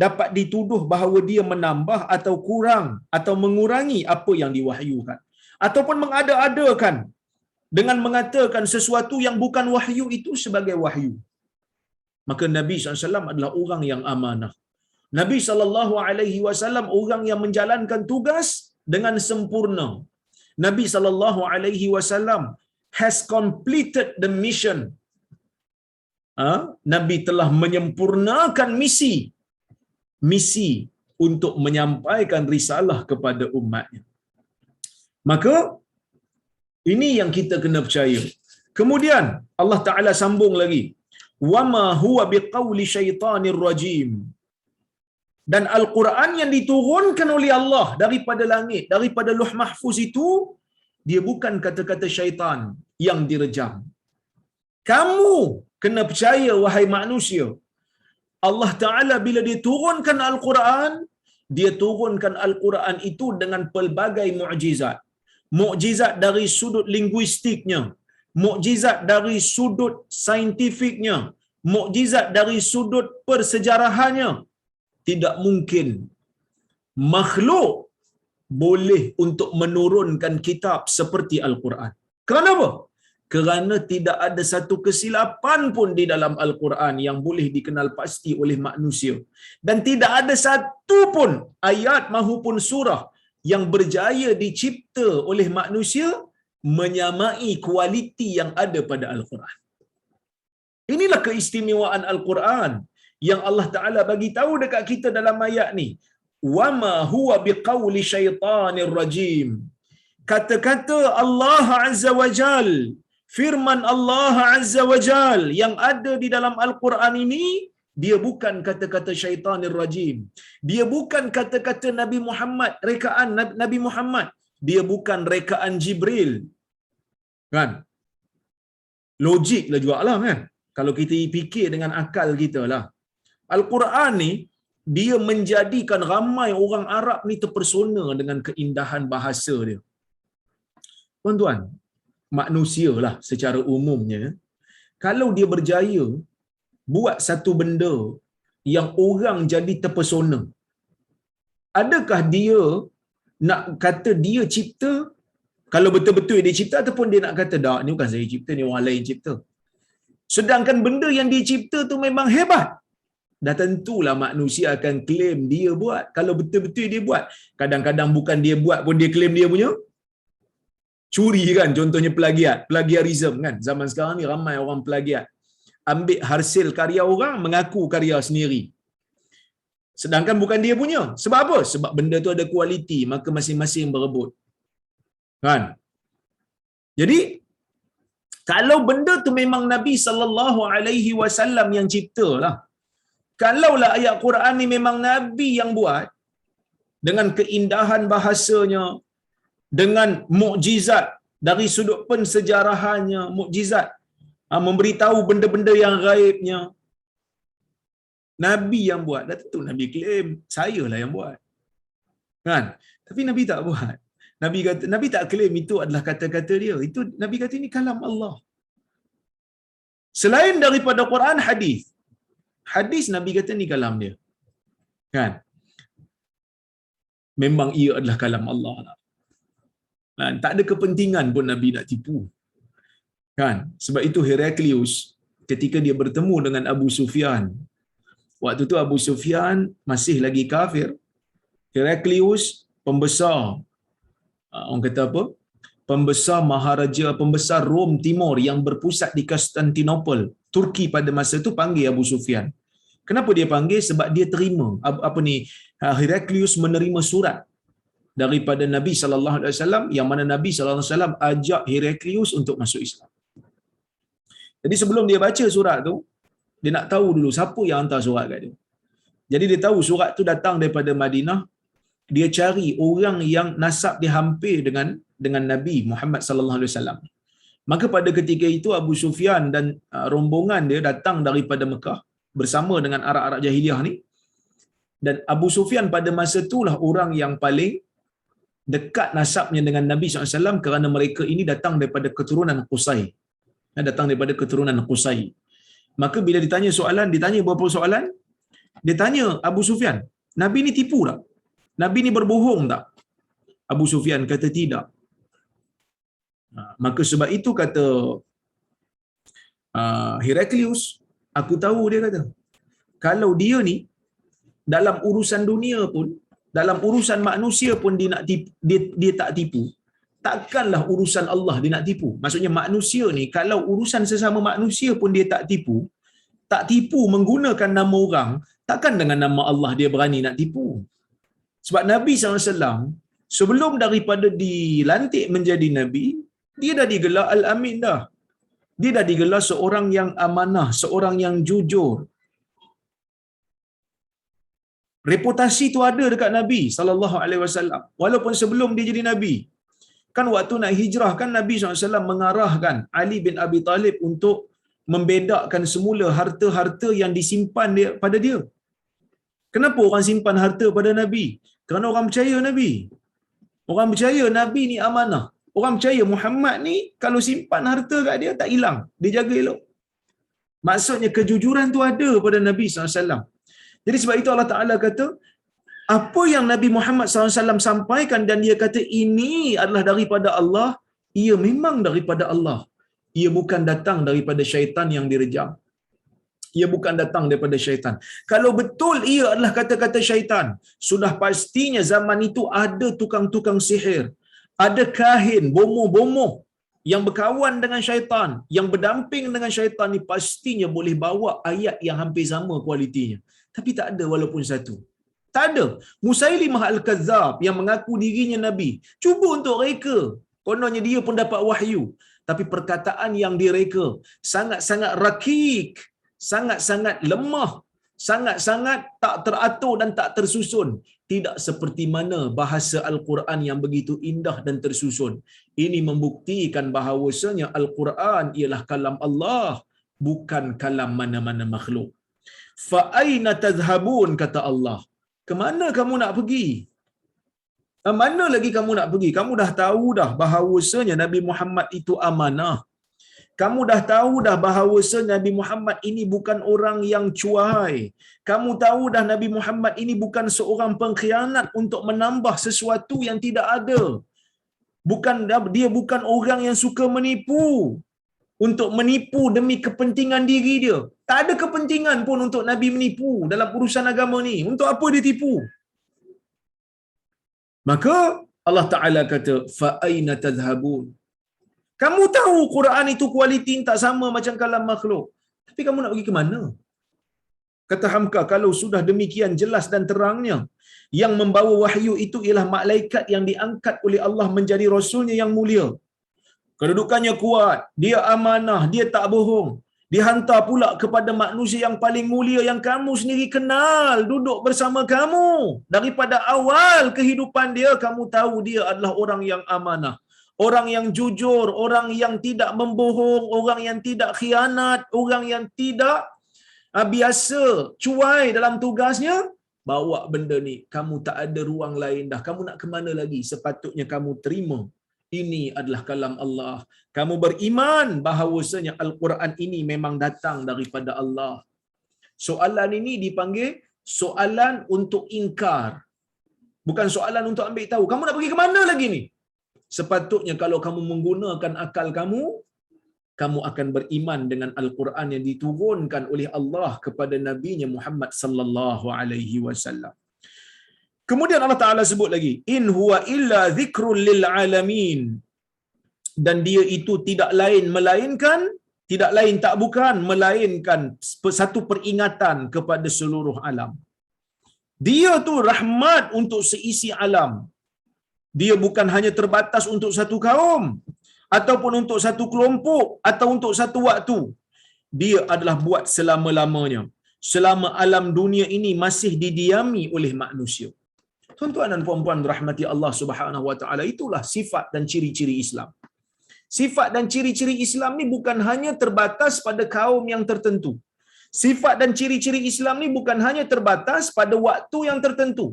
dapat dituduh bahawa dia menambah atau kurang atau mengurangi apa yang diwahyukan ataupun mengada-adakan dengan mengatakan sesuatu yang bukan wahyu itu sebagai wahyu. Maka Nabi SAW adalah orang yang amanah. Nabi SAW orang yang menjalankan tugas dengan sempurna. Nabi SAW has completed the mission. Nabi telah menyempurnakan misi untuk menyampaikan risalah kepada umatnya. Maka ini yang kita kena percaya. Kemudian Allah Ta'ala sambung lagi. وَمَا هُوَ بِقَوْلِ شَيْطَانِ الرَّجِيمِ. Dan Al-Quran yang diturunkan oleh Allah daripada langit, daripada Lauh Mahfuz itu, dia bukan kata-kata syaitan yang direjam. Kamu kena percaya, wahai manusia, Allah Ta'ala bila dia turunkan Al-Quran, dia turunkan Al-Quran itu dengan pelbagai mukjizat. Mukjizat dari sudut linguistiknya, mukjizat dari sudut saintifiknya, mukjizat dari sudut persejarahannya. Tidak mungkin makhluk boleh untuk menurunkan kitab seperti Al-Quran. Kenapa? Kerana tidak ada satu kesilapan pun di dalam Al-Quran yang boleh dikenal pasti oleh manusia. Dan tidak ada satu pun ayat mahupun surah yang berjaya dicipta oleh manusia menyamai kualiti yang ada pada Al-Quran. Inilah keistimewaan Al-Quran yang Allah Taala bagi tahu dekat kita dalam ayat ni, wama huwa biqauli syaitanir rajim. Kata-kata Allah Azza wa Jal, firman Allah Azza wa Jal yang ada di dalam Al-Quran ini, dia bukan kata-kata syaitanir rajim. Dia bukan kata-kata Nabi Muhammad, rekaan Nabi Muhammad. Dia bukan rekaan Jibril. Kan? Logiklah juga lah kan. Kalau kita fikir dengan akal kita lah. Al-Quran ni, dia menjadikan ramai orang Arab ni terpersona dengan keindahan bahasa dia. Tuan-tuan, manusia lah secara umumnya, kalau dia berjaya buat satu benda yang orang jadi terpesona, adakah dia nak kata dia cipta? Kalau betul-betul dia cipta, ataupun dia nak kata, dah, ni bukan saya cipta, ni orang lain cipta. Sedangkan benda yang dia cipta tu memang hebat. Dah tentulah manusia akan claim dia buat. Kalau betul-betul dia buat. Kadang-kadang bukan dia buat pun dia claim dia punya. Curi kan, contohnya plagiat. Plagiarism kan. Zaman sekarang ni ramai orang plagiat. Ambil hasil karya orang, mengaku karya sendiri. Sedangkan bukan dia punya. Sebab apa? Sebab benda tu ada kualiti, maka masing-masing berebut. Kan? Jadi, kalau benda tu memang Nabi SAW yang cipta lah. Kalaulah ayat Quran ni memang Nabi yang buat, dengan keindahan bahasanya, dengan mukjizat dari sudut pensejarahannya, mukjizat memberitahu benda-benda yang gaibnya, Nabi yang buat. Dah tentu Nabi claim, saya lah yang buat. Kan? Tapi Nabi tak buat. Nabi kata, Nabi tak claim itu adalah kata-kata dia. Itu Nabi kata ini kalam Allah. Selain daripada Quran, hadis. Hadis Nabi kata ni kalam dia. Kan? Memang ia adalah kalam Allah lah. Kan? Tak ada kepentingan pun Nabi nak tipu. Kan? Sebab itu Heraklius ketika dia bertemu dengan Abu Sufyan. Waktu tu Abu Sufyan masih lagi kafir. Heraklius pembesar, orang kata apa? Pembesar Maharaja, pembesar Rom Timur yang berpusat di Konstantinopel, Turki pada masa itu, panggil Abu Sufyan. Kenapa dia panggil? Sebab dia terima Heraklius menerima surat daripada Nabi sallallahu alaihi wasallam, yang mana Nabi sallallahu alaihi wasallam ajak Heraklius untuk masuk Islam. Jadi sebelum dia baca surat tu, dia nak tahu dulu siapa yang hantar surat kat dia. Jadi dia tahu surat tu datang daripada Madinah. Dia cari orang yang nasab dia hampir dengan Nabi Muhammad sallallahu alaihi wasallam. Maka pada ketika itu Abu Sufyan dan rombongan dia datang daripada Mekah bersama dengan Arab-Arab jahiliah ni. Dan Abu Sufyan pada masa itulah orang yang paling dekat nasabnya dengan Nabi SAW, kerana mereka ini datang daripada keturunan Qusay. Datang daripada keturunan Qusay. Maka bila ditanya soalan, ditanya beberapa soalan, dia tanya Abu Sufyan, Nabi ni tipu tak? Nabi ni berbohong tak? Abu Sufyan kata tidak. Maka sebab itu kata Heraklius, aku tahu, dia kata, kalau dia ni dalam urusan dunia pun, dalam urusan manusia pun dia nak tipu, dia tak tipu, takkanlah urusan Allah dia nak tipu. Maksudnya manusia ni, kalau urusan sesama manusia pun dia tak tipu menggunakan nama orang, takkan dengan nama Allah dia berani nak tipu. Sebab Nabi SAW sebelum daripada dilantik menjadi Nabi, dia dah digelar Al-Amin dah. Dia dah digelar seorang yang amanah, seorang yang jujur. Reputasi tu ada dekat Nabi sallallahu alaihi wasallam walaupun sebelum dia jadi nabi. Kan waktu nak hijrah kan Nabi SAW mengarahkan Ali bin Abi Talib untuk membedakan semula harta-harta yang disimpan pada dia. Kenapa orang simpan harta pada Nabi? Kerana orang percaya Nabi. Orang percaya Nabi ni amanah. Orang percaya Muhammad ni kalau simpan harta kat dia tak hilang, dia jaga elok. Maksudnya kejujuran tu ada pada Nabi SAW. Jadi sebab itu Allah Ta'ala kata, apa yang Nabi Muhammad SAW sampaikan dan dia kata ini adalah daripada Allah, ia memang daripada Allah. Ia bukan datang daripada syaitan yang direjam. Ia bukan datang daripada syaitan. Kalau betul ia adalah kata-kata syaitan, sudah pastinya zaman itu ada tukang-tukang sihir, ada kahin, bomoh-bomoh yang berkawan dengan syaitan, yang berdamping dengan syaitan ni pastinya boleh bawa ayat yang hampir sama kualitinya. Tapi tak ada walaupun satu. Tak ada. Musailimah Al-Kazzab yang mengaku dirinya Nabi, cuba untuk reka. Kononnya dia pun dapat wahyu. Tapi perkataan yang direka sangat-sangat rakik, sangat-sangat lemah, sangat-sangat tak teratur dan tak tersusun. Tidak seperti mana bahasa Al-Quran yang begitu indah dan tersusun. Ini membuktikan bahawasanya Al-Quran ialah kalam Allah, bukan kalam mana-mana makhluk. Fa aina tadhhabun, kata Allah. Kemana kamu nak pergi? Mana lagi kamu nak pergi? Kamu dah tahu dah bahawasanya Nabi Muhammad itu amanah. Kamu dah tahu dah bahawa Nabi Muhammad ini bukan orang yang cuai. Kamu tahu dah Nabi Muhammad ini bukan seorang pengkhianat untuk menambah sesuatu yang tidak ada. Dia bukan orang yang suka menipu. Untuk menipu demi kepentingan diri dia. Tak ada kepentingan pun untuk Nabi menipu dalam urusan agama ni. Untuk apa dia tipu? Maka Allah Ta'ala kata, fa aina tadhhabun? Kamu tahu Quran itu kualiti tak sama macam kalam makhluk. Tapi kamu nak pergi ke mana? Kata Hamka, kalau sudah demikian jelas dan terangnya, yang membawa wahyu itu ialah malaikat yang diangkat oleh Allah menjadi rasulnya yang mulia. Kedudukannya kuat, dia amanah, dia tak bohong. Dihantar pula kepada manusia yang paling mulia yang kamu sendiri kenal, duduk bersama kamu. Daripada awal kehidupan dia, kamu tahu dia adalah orang yang amanah. Orang yang jujur, orang yang tidak membohong, orang yang tidak khianat, orang yang tidak biasa cuai dalam tugasnya. Bawa benda ni, kamu tak ada ruang lain dah. Kamu nak ke mana lagi? Sepatutnya kamu terima. Ini adalah kalam Allah. Kamu beriman bahawasanya Al-Quran ini memang datang daripada Allah. Soalan ini dipanggil soalan untuk ingkar. Bukan soalan untuk ambil tahu. Kamu nak pergi ke mana lagi ni? Sepatutnya kalau kamu menggunakan akal kamu, kamu akan beriman dengan Al-Quran yang diturunkan oleh Allah kepada Nabi-Nya Muhammad sallallahu alaihi wasallam. Kemudian Allah Ta'ala sebut lagi, in huwa illa zikrul lil alamin. Dan dia itu tidak lain tak bukan melainkan satu peringatan kepada seluruh alam. Dia tu rahmat untuk seisi alam. Dia bukan hanya terbatas untuk satu kaum ataupun untuk satu kelompok atau untuk satu waktu. Dia adalah buat selama-lamanya. Selama alam dunia ini masih didiami oleh manusia. Tuan-tuan dan puan-puan rahmati Allah Subhanahu wa taala, itulah sifat dan ciri-ciri Islam. Sifat dan ciri-ciri Islam ni bukan hanya terbatas pada kaum yang tertentu. Sifat dan ciri-ciri Islam ni bukan hanya terbatas pada waktu yang tertentu.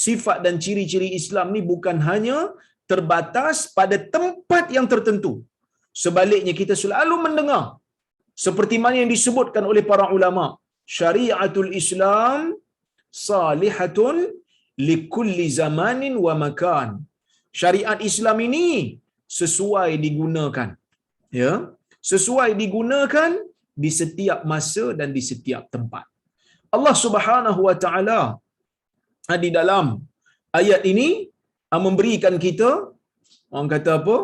Sifat dan ciri-ciri Islam ni bukan hanya terbatas pada tempat yang tertentu. Sebaliknya kita selalu mendengar seperti mana yang disebutkan oleh para ulama, syariatul Islam salihatun likulli zamanin wa makan. Syariat Islam ini sesuai digunakan. Ya, sesuai digunakan di setiap masa dan di setiap tempat. Allah Subhanahu wa taala di dalam ayat ini memberikan kita, orang kata apa,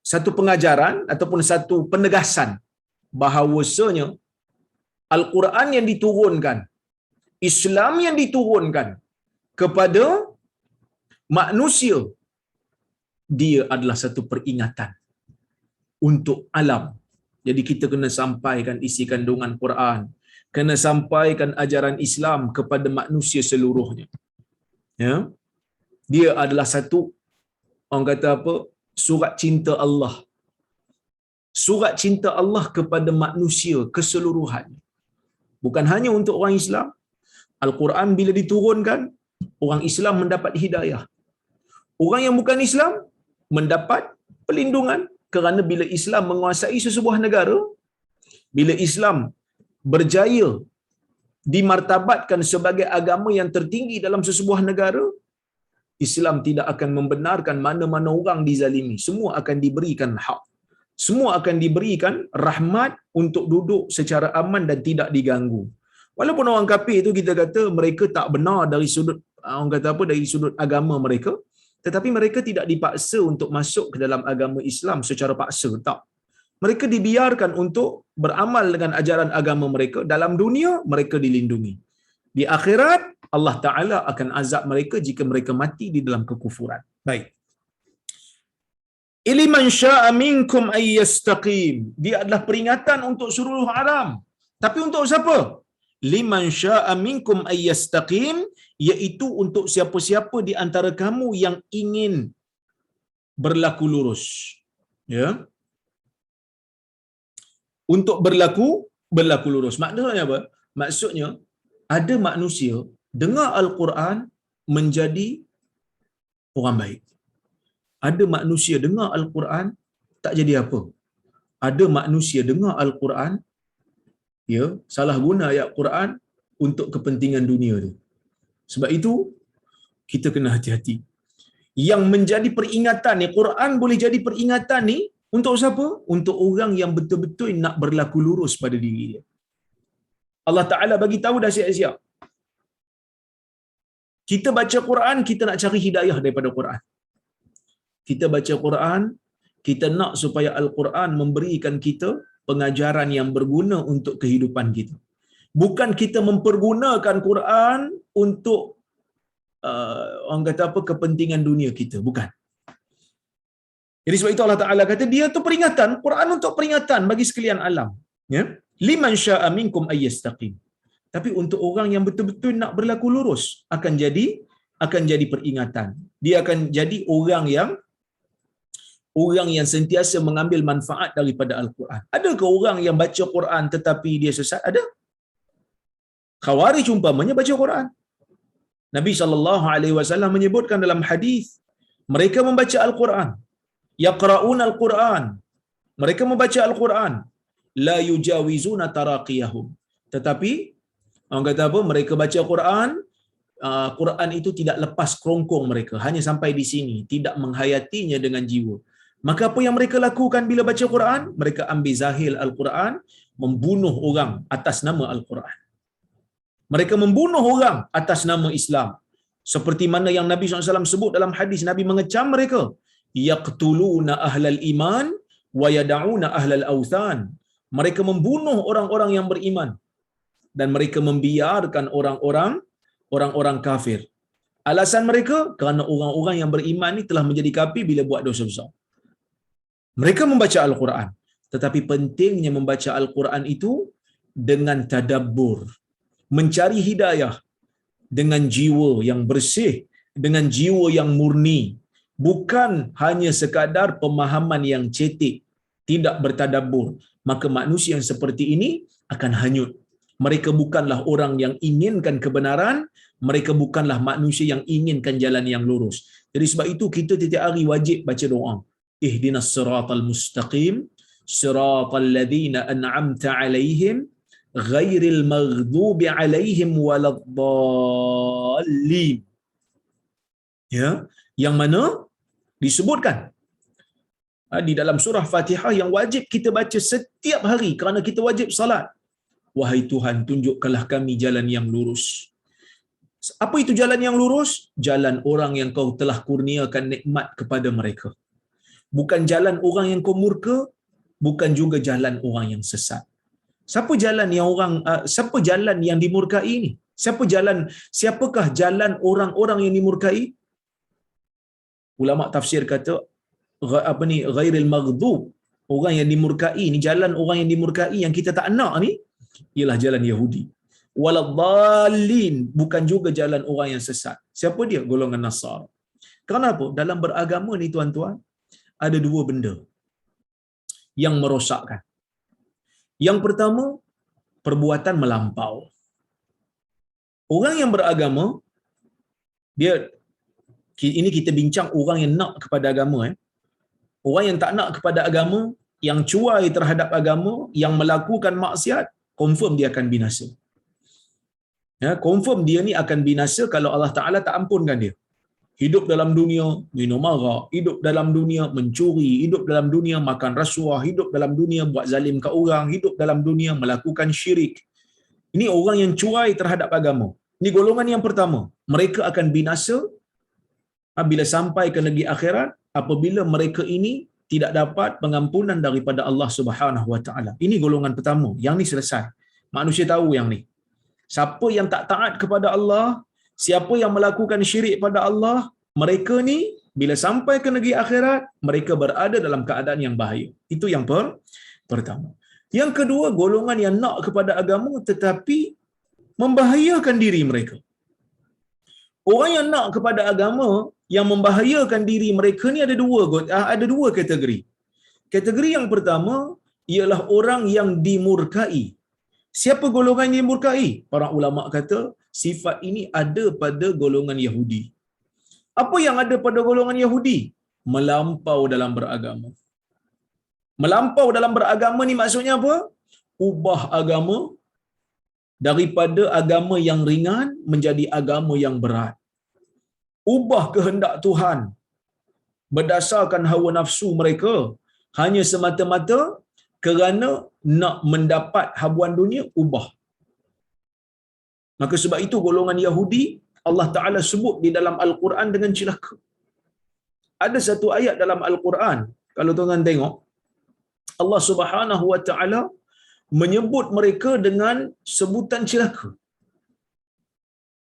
satu pengajaran ataupun satu penegasan bahawasanya Al-Quran yang diturunkan, Islam yang diturunkan kepada manusia, dia adalah satu peringatan untuk alam. Jadi kita kena sampaikan isi kandungan Quran, kena sampaikan ajaran Islam kepada manusia seluruhnya. Ya, dia adalah satu, orang kata apa, surat cinta Allah. Surat cinta Allah kepada manusia keseluruhannya. Bukan hanya untuk orang Islam. Al-Quran bila diturunkan, orang Islam mendapat hidayah. Orang yang bukan Islam mendapat perlindungan, kerana bila Islam menguasai sesebuah negara, bila Islam berjaya dimartabatkan sebagai agama yang tertinggi dalam sesebuah negara, Islam tidak akan membenarkan mana-mana orang dizalimi. Semua akan diberikan hak. Semua akan diberikan rahmat untuk duduk secara aman dan tidak diganggu. Walaupun orang kafir itu kita kata mereka tak benar dari sudut, orang kata apa, dari sudut agama mereka, Tetapi mereka tidak dipaksa untuk masuk ke dalam agama Islam secara paksa, tak. Mereka dibiarkan untuk beramal dengan ajaran agama mereka. Dalam dunia, mereka dilindungi. Di akhirat, Allah Ta'ala akan azab mereka jika mereka mati di dalam kekufuran. Baik. Iliman sya'a minkum ayyastaqim. Dia adalah peringatan untuk seluruh alam. Tapi untuk siapa? Liman sya'a minkum ayyastaqim, iaitu untuk siapa-siapa di antara kamu yang ingin berlaku lurus. Ya. Untuk berlaku lurus. Maksudnya apa? Maksudnya ada manusia dengar Al-Quran menjadi orang baik. Ada manusia dengar Al-Quran tak jadi apa. Ada manusia dengar Al-Quran, ya, salah guna ayat Quran untuk kepentingan dunia dia. Sebab itu kita kena hati-hati. Yang menjadi peringatan ni, Quran boleh jadi peringatan ni untuk siapa? Untuk orang yang betul-betul nak berlaku lurus pada diri dia. Allah Ta'ala bagi tahu dah siap-siap. Kita baca Quran, kita nak cari hidayah daripada Quran. Kita baca Quran, kita nak supaya Al-Quran memberikan kita pengajaran yang berguna untuk kehidupan kita. Bukan kita mempergunakan Quran untuk orang kata apa, kepentingan dunia kita. Bukan. Jadi sebab itu Allah Ta'ala kata dia tu peringatan, Quran untuk peringatan bagi sekalian alam. Ya? Liman sya'a minkum ayyastaqim. Tapi untuk orang yang betul-betul nak berlaku lurus akan jadi peringatan. Dia akan jadi orang yang sentiasa mengambil manfaat daripada Al-Quran. Adakah orang yang baca Quran tetapi dia sesat? Ada. Khawarij umpamanya baca Quran. Nabi SAW menyebutkan dalam hadis, mereka membaca Al-Quran. Yaqra'un Al-Quran. Mereka membaca Al-Quran. La yujawizuna taraqiyahum. Tetapi orang kata apa? Mereka baca Quran, Quran itu tidak lepas kerongkong mereka, hanya sampai di sini, tidak menghayatinya dengan jiwa. Maka apa yang mereka lakukan bila baca Quran? Mereka ambil zahir Al-Quran, membunuh orang atas nama Al-Quran. Mereka membunuh orang atas nama Islam. Seperti mana yang Nabi SAW sebut dalam hadis, Nabi mengecam mereka. Yaqtuluna ahlal iman wa yada'una ahlal awthan. Mereka membunuh orang-orang yang beriman dan mereka membiarkan orang-orang kafir. Alasan mereka kerana orang-orang yang beriman ni telah menjadi kafir bila buat dosa besar. Mereka membaca Al-Quran, tetapi pentingnya membaca Al-Quran itu dengan tadabbur, mencari hidayah dengan jiwa yang bersih, dengan jiwa yang murni, bukan hanya sekadar pemahaman yang cetek, tidak bertadabbur. Maka manusia yang seperti ini akan hanyut. Mereka bukanlah orang yang inginkan kebenaran, mereka bukanlah manusia yang inginkan jalan yang lurus. Jadi sebab itu kita setiap hari wajib baca doa. Ihdinas siratal mustaqim, siratal ladzina an'amta 'alaihim, ghairil maghdubi 'alaihim waladdallin. Ya, yang mana disebutkan di dalam surah Fatihah yang wajib kita baca setiap hari kerana kita wajib salat. Wahai Tuhan, tunjukkanlah kami jalan yang lurus. Apa itu jalan yang lurus? Jalan orang yang kau telah kurniakan nikmat kepada mereka. Bukan jalan orang yang kau murka, bukan juga jalan orang yang sesat. Siapa jalan yang dimurkai ini? Siapakah jalan orang-orang yang dimurkai? Ulama tafsir kata ghairil maghdub, orang yang dimurkai ni, jalan orang yang dimurkai yang kita tak nak ni ialah jalan Yahudi. Waladdallin, bukan juga jalan orang yang sesat. Siapa dia? Golongan Nasara. Kenapa? Dalam beragama ni tuan-tuan, ada dua benda yang merosakkan. Yang pertama, perbuatan melampau. Orang yang beragama, ini kita bincang orang yang nak kepada agama. Orang yang tak nak kepada agama, yang cuai terhadap agama, yang melakukan maksiat, confirm dia akan binasa. Ya, confirm dia ni akan binasa kalau Allah Ta'ala tak ampunkan dia. Hidup dalam dunia minum arak, hidup dalam dunia mencuri, hidup dalam dunia makan rasuah, hidup dalam dunia buat zalim ke orang, hidup dalam dunia melakukan syirik. Ini orang yang cuai terhadap agama. Ini golongan yang pertama. Mereka akan binasa Bila sampai ke negeri akhirat, apabila mereka ini tidak dapat pengampunan daripada Allah Subhanahu Wa Taala. Ini golongan pertama. Yang ni selesai. Manusia tahu yang ni. Siapa yang tak taat kepada Allah, siapa yang melakukan syirik pada Allah, mereka ni bila sampai ke negeri akhirat, mereka berada dalam keadaan yang bahaya. Itu yang pertama. Yang kedua, golongan yang nak kepada agama tetapi membahayakan diri mereka. Orang yang nak kepada agama yang membahayakan diri mereka ni ada dua kategori. Kategori yang pertama ialah orang yang dimurkai. Siapa golongan yang dimurkai? Para ulama kata sifat ini ada pada golongan Yahudi. Apa yang ada pada golongan Yahudi? Melampau dalam beragama. Melampau dalam beragama ni maksudnya apa? Ubah agama daripada agama yang ringan menjadi agama yang berat. Ubah kehendak Tuhan berdasarkan hawa nafsu mereka hanya semata-mata kerana nak mendapat habuan dunia, ubah. Maka sebab itu golongan Yahudi Allah Ta'ala sebut di dalam Al-Quran dengan celaka. Ada satu ayat dalam Al-Quran, kalau tuan-tuan tengok, Allah Subhanahu Wa Ta'ala menyebut mereka dengan sebutan celaka.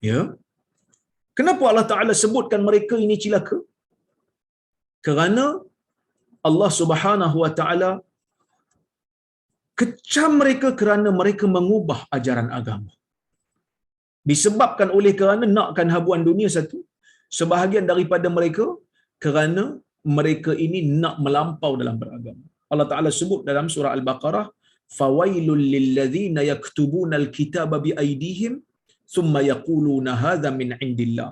Ya. Kenapa Allah Ta'ala sebutkan mereka ini celaka? Kerana Allah Subhanahu Wa Ta'ala kecam mereka kerana mereka mengubah ajaran agama. Disebabkan oleh kerana nakkan habuan dunia satu, sebahagian daripada mereka kerana mereka ini nak melampau dalam beragama. Allah Ta'ala sebut dalam surah Al-Baqarah, fawailul lilladzina yaktubuna al-kitaba biaydihim thumma yaquluna hadha min indillah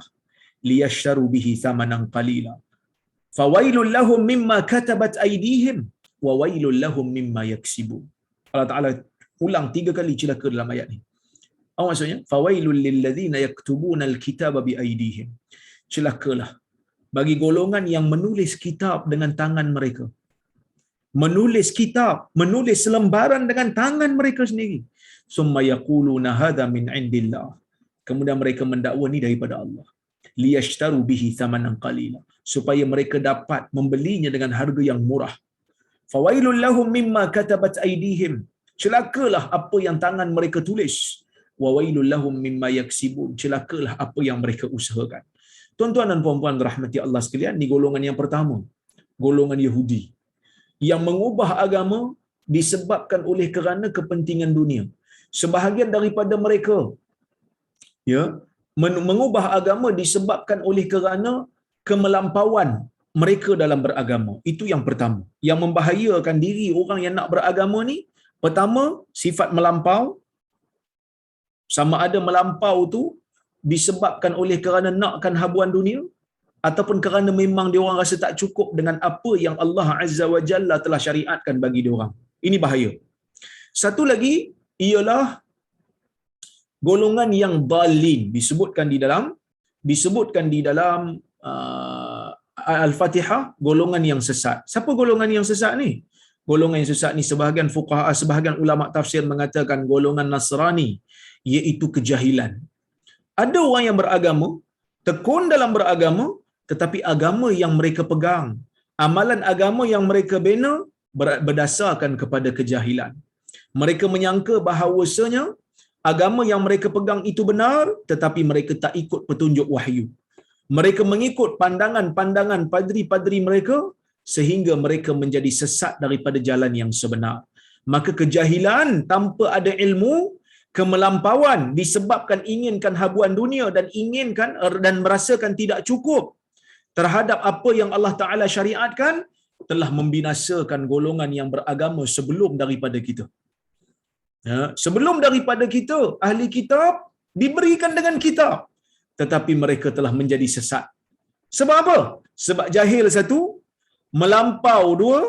liyashtaru bihi thamanan qalila fawailul lahum mimma katabat aydihim wa wailul lahum mimma yaksibun. Allah Ta'ala ulang 3 kali celaka dalam ayat ni. Apa maksudnya? Fawailul lilladzina yaktubuna al-kitaba biaydihim. Celakalah bagi golongan yang menulis kitab dengan tangan mereka. Menulis kitab, menulis lembaran dengan tangan mereka sendiri. Summa yaquluna hadha min indillah. Kemudian mereka mendakwa ni daripada Allah. Liyashtaru bihi thamanan qalila. Supaya mereka dapat membelinya dengan harga yang murah. Fawailul lahum mimma katabat aydihim. Celakalah apa yang tangan mereka tulis. Wa wailul lahum mimma yaksibun. Celakalah apa yang mereka usahakan. Tuan-tuan dan puan-puan rahmati Allah sekalian, ni golongan yang pertama. Golongan Yahudi yang mengubah agama disebabkan oleh kerana kepentingan dunia. Sebahagian daripada mereka ya mengubah agama disebabkan oleh kerana kemelampauan mereka dalam beragama. Itu yang pertama. Yang membahayakan diri orang yang nak beragama ni, pertama sifat melampau. Sama ada melampau tu disebabkan oleh kerana nakkan habuan dunia ataupun kerana memang dia orang rasa tak cukup dengan apa yang Allah Azza wa Jalla telah syariatkan bagi dia orang. Ini bahaya. Satu lagi ialah golongan yang dalin, disebutkan di dalam Al-Fatihah, golongan yang sesat. Siapa golongan yang sesat ni? Golongan yang sesat ni sebahagian fuqaha, sebahagian ulama tafsir mengatakan golongan Nasrani, iaitu kejahilan. Ada orang yang beragama, tekun dalam beragama, tetapi agama yang mereka pegang, amalan agama yang mereka bina berdasarkan kepada kejahilan. Mereka menyangka bahawasanya agama yang mereka pegang itu benar, tetapi mereka tak ikut petunjuk wahyu. Mereka mengikut pandangan-pandangan padri-padri mereka sehingga mereka menjadi sesat daripada jalan yang sebenar. Maka kejahilan tanpa ada ilmu, kemelampauan disebabkan inginkan habuan dunia dan inginkan dan merasakan tidak cukup terhadap apa yang Allah Ta'ala syariatkan, telah membinasakan golongan yang beragama sebelum daripada kita. Ya, sebelum daripada kita, ahli kitab diberikan dengan kitab, tetapi mereka telah menjadi sesat. Sebab apa? Sebab jahil satu, melampau dua.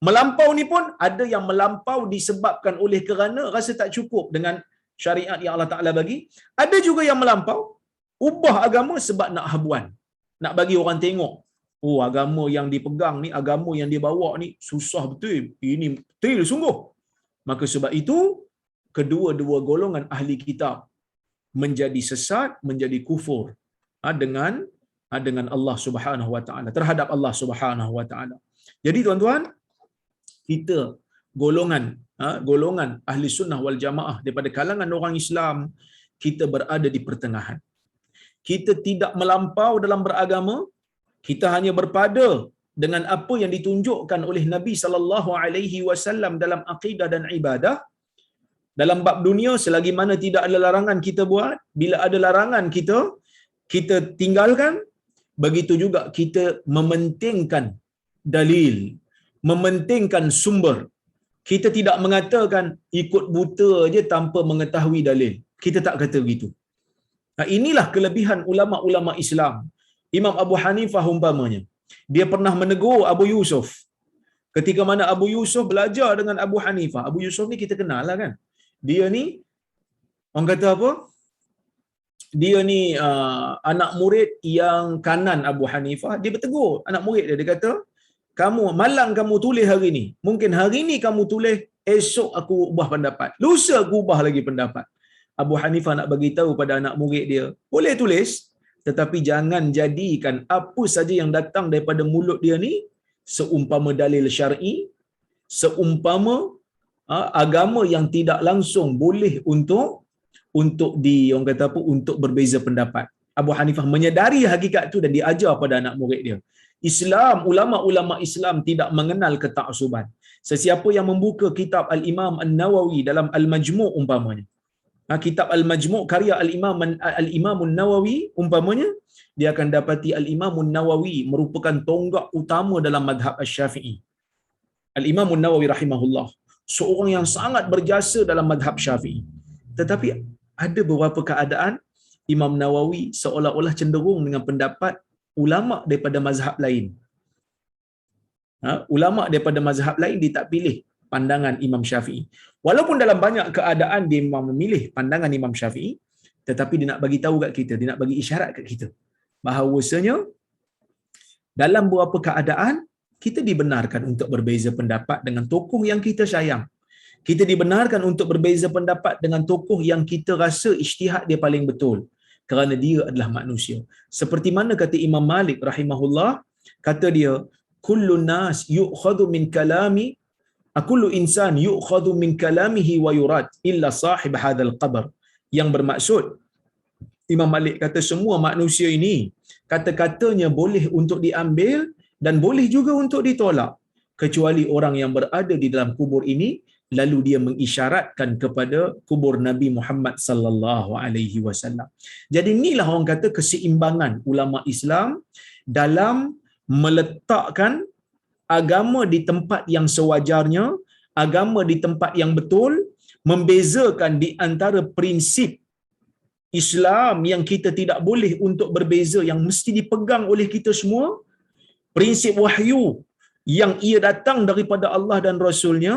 Melampau ni pun ada yang melampau disebabkan oleh kerana rasa tak cukup dengan syariat yang Allah Ta'ala bagi. Ada juga yang melampau ubah agama sebab nak habuan, nak bagi orang tengok, oh agama yang dipegang ni, agama yang dia bawa ni susah betul, ini betul sungguh. Maka sebab itu kedua-dua golongan ahli kitab menjadi sesat, menjadi kufur dengan dengan Allah Subhanahu wa taala, terhadap Allah Subhanahu wa taala. Jadi tuan-tuan, kita golongan ahli sunnah wal jamaah daripada kalangan orang Islam, kita berada di pertengahan. Kita tidak melampau dalam beragama, kita hanya berpada dengan apa yang ditunjukkan oleh Nabi sallallahu alaihi wasallam dalam akidah dan ibadah. Dalam bab dunia, selagi mana tidak ada larangan kita buat, bila ada larangan kita tinggalkan. Begitu juga kita mementingkan dalil, mementingkan sumber. Kita tidak mengatakan ikut buta aja tanpa mengetahui dalil. Kita tak kata begitu. Nah, inilah kelebihan ulama-ulama Islam. Imam Abu Hanifah umpamanya, dia pernah menegur Abu Yusuf. Ketika mana Abu Yusuf belajar dengan Abu Hanifah. Abu Yusuf ni kita kenal lah kan. Dia ni, orang kata apa? Dia ni anak murid yang kanan Abu Hanifah. Dia bertegur anak murid dia. Dia kata, malang kamu tulis hari ni. Mungkin hari ni kamu tulis, esok aku ubah pendapat. Lusa aku ubah lagi pendapat. Abu Hanifah nak bagi tahu pada anak murid dia, boleh tulis, tetapi jangan jadikan apa saja yang datang daripada mulut dia ni seumpama dalil syar'i, seumpama agama yang tidak langsung boleh untuk orang kata apa, untuk berbeza pendapat. Abu Hanifah menyedari hakikat itu dan diajar pada anak murid dia. Islam, ulama-ulama Islam tidak mengenal ketaksuban. Sesiapa yang membuka kitab Al-Imam An-Nawawi dalam Al-Majmu' umpamanya, kitab Al-Majmu' karya Al-Imam An-Nawawi umpamanya, dia akan dapati Al-Imam An-Nawawi merupakan tonggak utama dalam madhab Asy-Syafi'i. Al-Imam An-Nawawi rahimahullah, seorang yang sangat berjasa dalam madhab Syafi'i. Tetapi ada beberapa keadaan Imam Nawawi seolah-olah cenderung dengan pendapat ulama daripada mazhab lain. Ulama daripada mazhab lain dia tak pilih pandangan Imam Syafi'i. Walaupun dalam banyak keadaan dia memang memilih pandangan Imam Syafi'i, tetapi dia nak bagi tahu kat kita, dia nak bagi isyarat kat kita bahawasanya dalam beberapa keadaan kita dibenarkan untuk berbeza pendapat dengan tokoh yang kita sayang. Kita dibenarkan untuk berbeza pendapat dengan tokoh yang kita rasa ijtihad dia paling betul, kerana dia adalah manusia. Seperti mana kata Imam Malik rahimahullah, kata dia, kullu nas yu'khadhu min kalami, kullu insan yu'khadhu min kalamihi wa yurad illa sahib hadzal qabr. Yang bermaksud, Imam Malik kata semua manusia ini kata-katanya boleh untuk diambil dan boleh juga untuk ditolak, kecuali orang yang berada di dalam kubur ini, lalu dia mengisyaratkan kepada kubur Nabi Muhammad sallallahu alaihi wasallam. Jadi inilah orang kata keseimbangan ulama Islam dalam meletakkan agama di tempat yang sewajarnya, agama di tempat yang betul, membezakan di antara prinsip Islam yang kita tidak boleh untuk berbeza, yang mesti dipegang oleh kita semua, prinsip wahyu yang ia datang daripada Allah dan Rasulnya,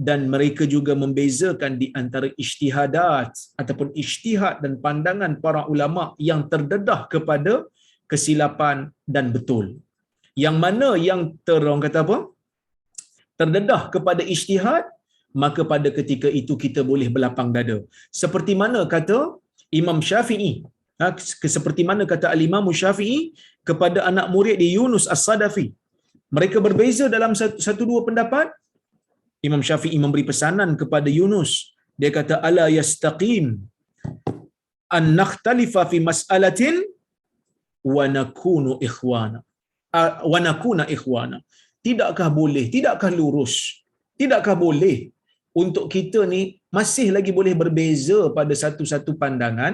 dan mereka juga membezakan di antara ijtihadat ataupun ijtihad dan pandangan para ulama yang terdedah kepada kesilapan dan betul. Yang mana yang orang kata apa? Terdedah kepada ijtihad, maka pada ketika itu kita boleh berlapang dada. Seperti mana kata Imam Syafi'i, seperti mana kata Al-Imam Syafi'i kepada anak murid di Yunus As-Sadafi. Mereka berbeza dalam satu dua pendapat. Imam Syafi'i memberi pesanan kepada Yunus. Dia kata, ala yastaqim an nakhtalifa fi mas'alatin wa nakunu ikhwana. Wa nakuna ikhwana. Tidakkah boleh, tidakkah lurus, tidakkah boleh untuk kita ni masih lagi boleh berbeza pada satu-satu pandangan,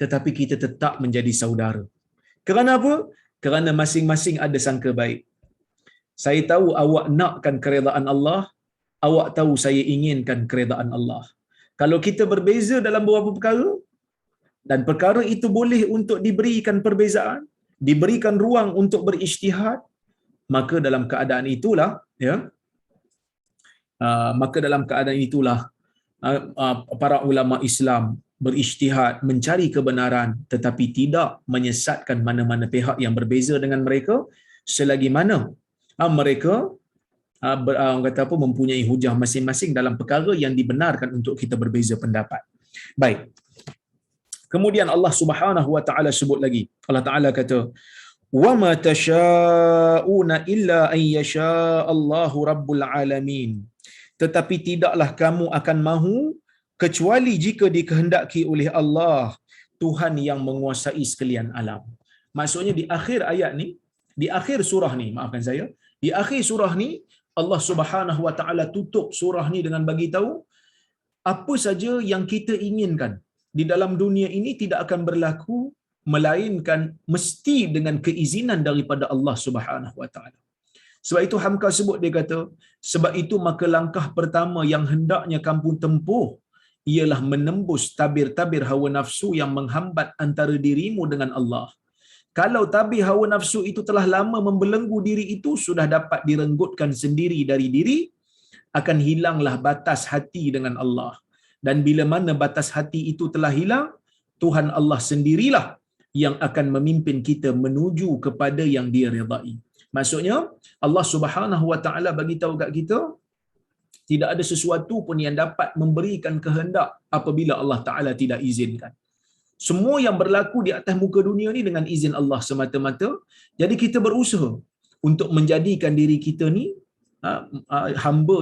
tetapi kita tetap menjadi saudara. Kerana apa? Kerana masing-masing ada sangka baik. Saya tahu awak nakkan keredaan Allah, awak tahu saya inginkan keredaan Allah. Kalau kita berbeza dalam beberapa perkara, dan perkara itu boleh untuk diberikan perbezaan, diberikan ruang untuk berijtihad, maka dalam keadaan itulah, para ulama Islam berijtihad mencari kebenaran, tetapi tidak menyesatkan mana-mana pihak yang berbeza dengan mereka, selagi mana mereka kata apa, mempunyai hujah masing-masing dalam perkara yang dibenarkan untuk kita berbeza pendapat. Baik. Kemudian Allah Subhanahu wa taala sebut lagi. Allah Taala kata, "Wa ma tasyauna illa an yasha Allahu rabbul alamin." Tetapi tidaklah kamu akan mahu kecuali jika dikehendaki oleh Allah, Tuhan yang menguasai sekalian alam. Maksudnya di akhir ayat ni, di akhir surah ni, maafkan saya, di akhir surah ni Allah Subhanahu wa taala tutup surah ni dengan bagi tahu apa saja yang kita inginkan di dalam dunia ini tidak akan berlaku melainkan mesti dengan keizinan daripada Allah Subhanahu wa taala. Sebab itu Hamka sebut, dia kata, sebab itu maka langkah pertama yang hendaknya kamu tempuh ialah menembus tabir-tabir hawa nafsu yang menghambat antara dirimu dengan Allah. Kalau tabir hawa nafsu itu telah lama membelenggu diri itu, sudah dapat direnggutkan sendiri dari diri, akan hilanglah batas hati dengan Allah. Dan bila mana batas hati itu telah hilang, Tuhan Allah sendirilah yang akan memimpin kita menuju kepada yang Dia redai. Maksudnya Allah Subhanahu wa taala bagi tahu kat kita, tidak ada sesuatu pun yang dapat memberikan kehendak apabila Allah Taala tidak izinkan. Semua yang berlaku di atas muka dunia ni dengan izin Allah semata-mata. Jadi kita berusaha untuk menjadikan diri kita ni hamba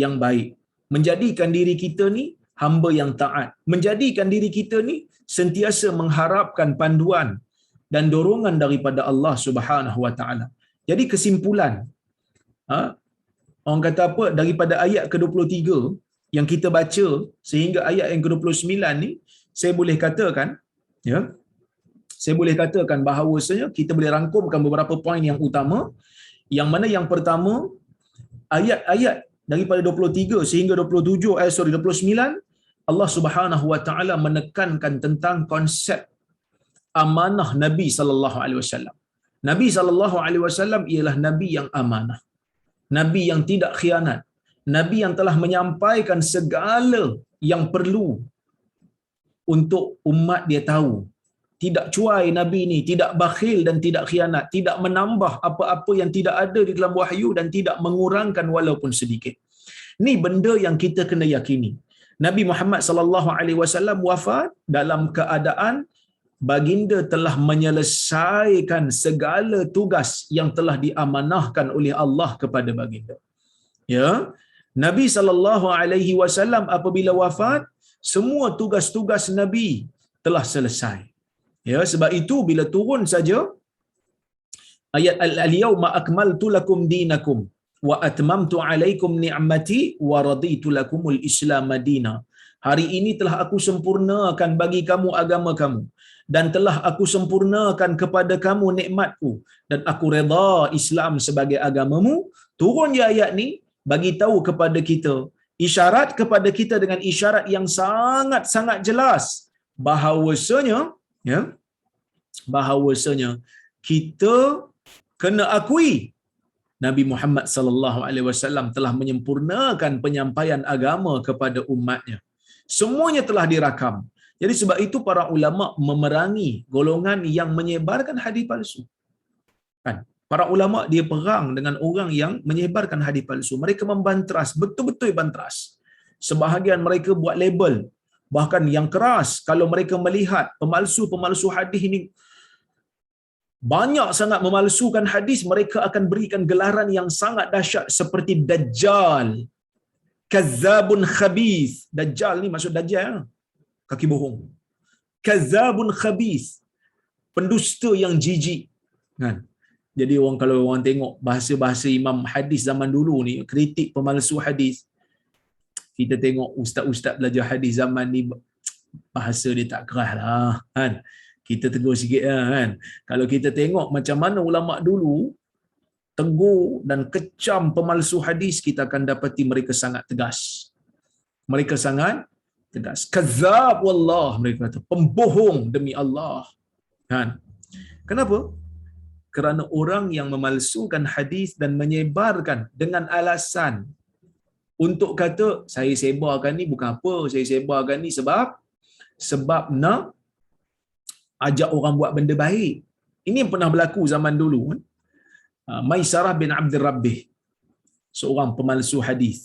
yang baik, menjadikan diri kita ni hamba yang taat, menjadikan diri kita ni sentiasa mengharapkan panduan dan dorongan daripada Allah Subhanahu wa taala. Jadi kesimpulan, orang kata apa, daripada ayat ke-23 yang kita baca sehingga ayat yang ke-29 ni, saya boleh katakan, ya, saya boleh katakan bahawasanya kita boleh rangkumkan beberapa poin yang utama. Yang mana yang pertama, ayat-ayat daripada 23 sehingga 29, Allah Subhanahu wa taala menekankan tentang konsep amanah Nabi sallallahu alaihi wasallam. Nabi sallallahu alaihi wasallam ialah nabi yang amanah, nabi yang tidak khianat, nabi yang telah menyampaikan segala yang perlu untuk umat dia tahu. Tidak cuai nabi ni, tidak bakhil dan tidak khianat, tidak menambah apa-apa yang tidak ada di dalam wahyu dan tidak mengurangkan walaupun sedikit. Ni benda yang kita kena yakini. Nabi Muhammad sallallahu alaihi wasallam wafat dalam keadaan baginda telah menyelesaikan segala tugas yang telah diamanahkan oleh Allah kepada baginda. Ya, Nabi sallallahu alaihi wasallam apabila wafat, semua tugas-tugas Nabi telah selesai. Ya, sebab itu bila turun saja ayat al-yawma akmaltu lakum dinakum wa atmamtu alaikum ni'mati wa raditu lakumul Islam madina. Hari ini telah aku sempurnakan bagi kamu agama kamu dan telah aku sempurnakan kepada kamu nikmatku dan aku redha Islam sebagai agamamu. Turun je ayat ni bagi tahu kepada kita, isyarat kepada kita dengan isyarat yang sangat-sangat jelas bahawasanya, ya, bahawasanya kita kena akui Nabi Muhammad sallallahu alaihi wasallam telah menyempurnakan penyampaian agama kepada umatnya. Semuanya telah dirakam. Jadi sebab itu para ulama memerangi golongan yang menyebarkan hadis palsu. Kan? Para ulama dia perang dengan orang yang menyebarkan hadis palsu. Mereka membantras, betul-betul bantras. Sebahagian mereka buat label, bahkan yang keras. Kalau mereka melihat pemalsu-pemalsu hadis ini banyak sangat memalsukan hadis, mereka akan berikan gelaran yang sangat dahsyat seperti Dajjal, Kazzabun Khabith. Dajjal ni maksud Dajjal, kaki bohong. Kazzabun Khabith, pendusta yang jijik. Kan? Jadi kalau orang tengok bahasa-bahasa imam hadis zaman dulu ni, kritik pemalsu hadis, kita tengok ustaz-ustaz belajar hadis zaman ni, bahasa dia tak keras lah. Kan? Kita tegur sikit lah, kan. Kalau kita tengok macam mana ulama dulu tegur dan kecam pemalsu hadis, kita akan dapati mereka sangat tegas. Mereka sangat tegas. Kazzab wallah, mereka kata, pembohong demi Allah. Kan? Kenapa? Kerana orang yang memalsukan hadis dan menyebarkan dengan alasan untuk kata saya sebarkan ni bukan apa, saya sebarkan ni sebab nak ajak orang buat benda baik. Ini yang pernah berlaku zaman dulu. Maisarah bin Abdul Rabbih, seorang pemalsu hadis.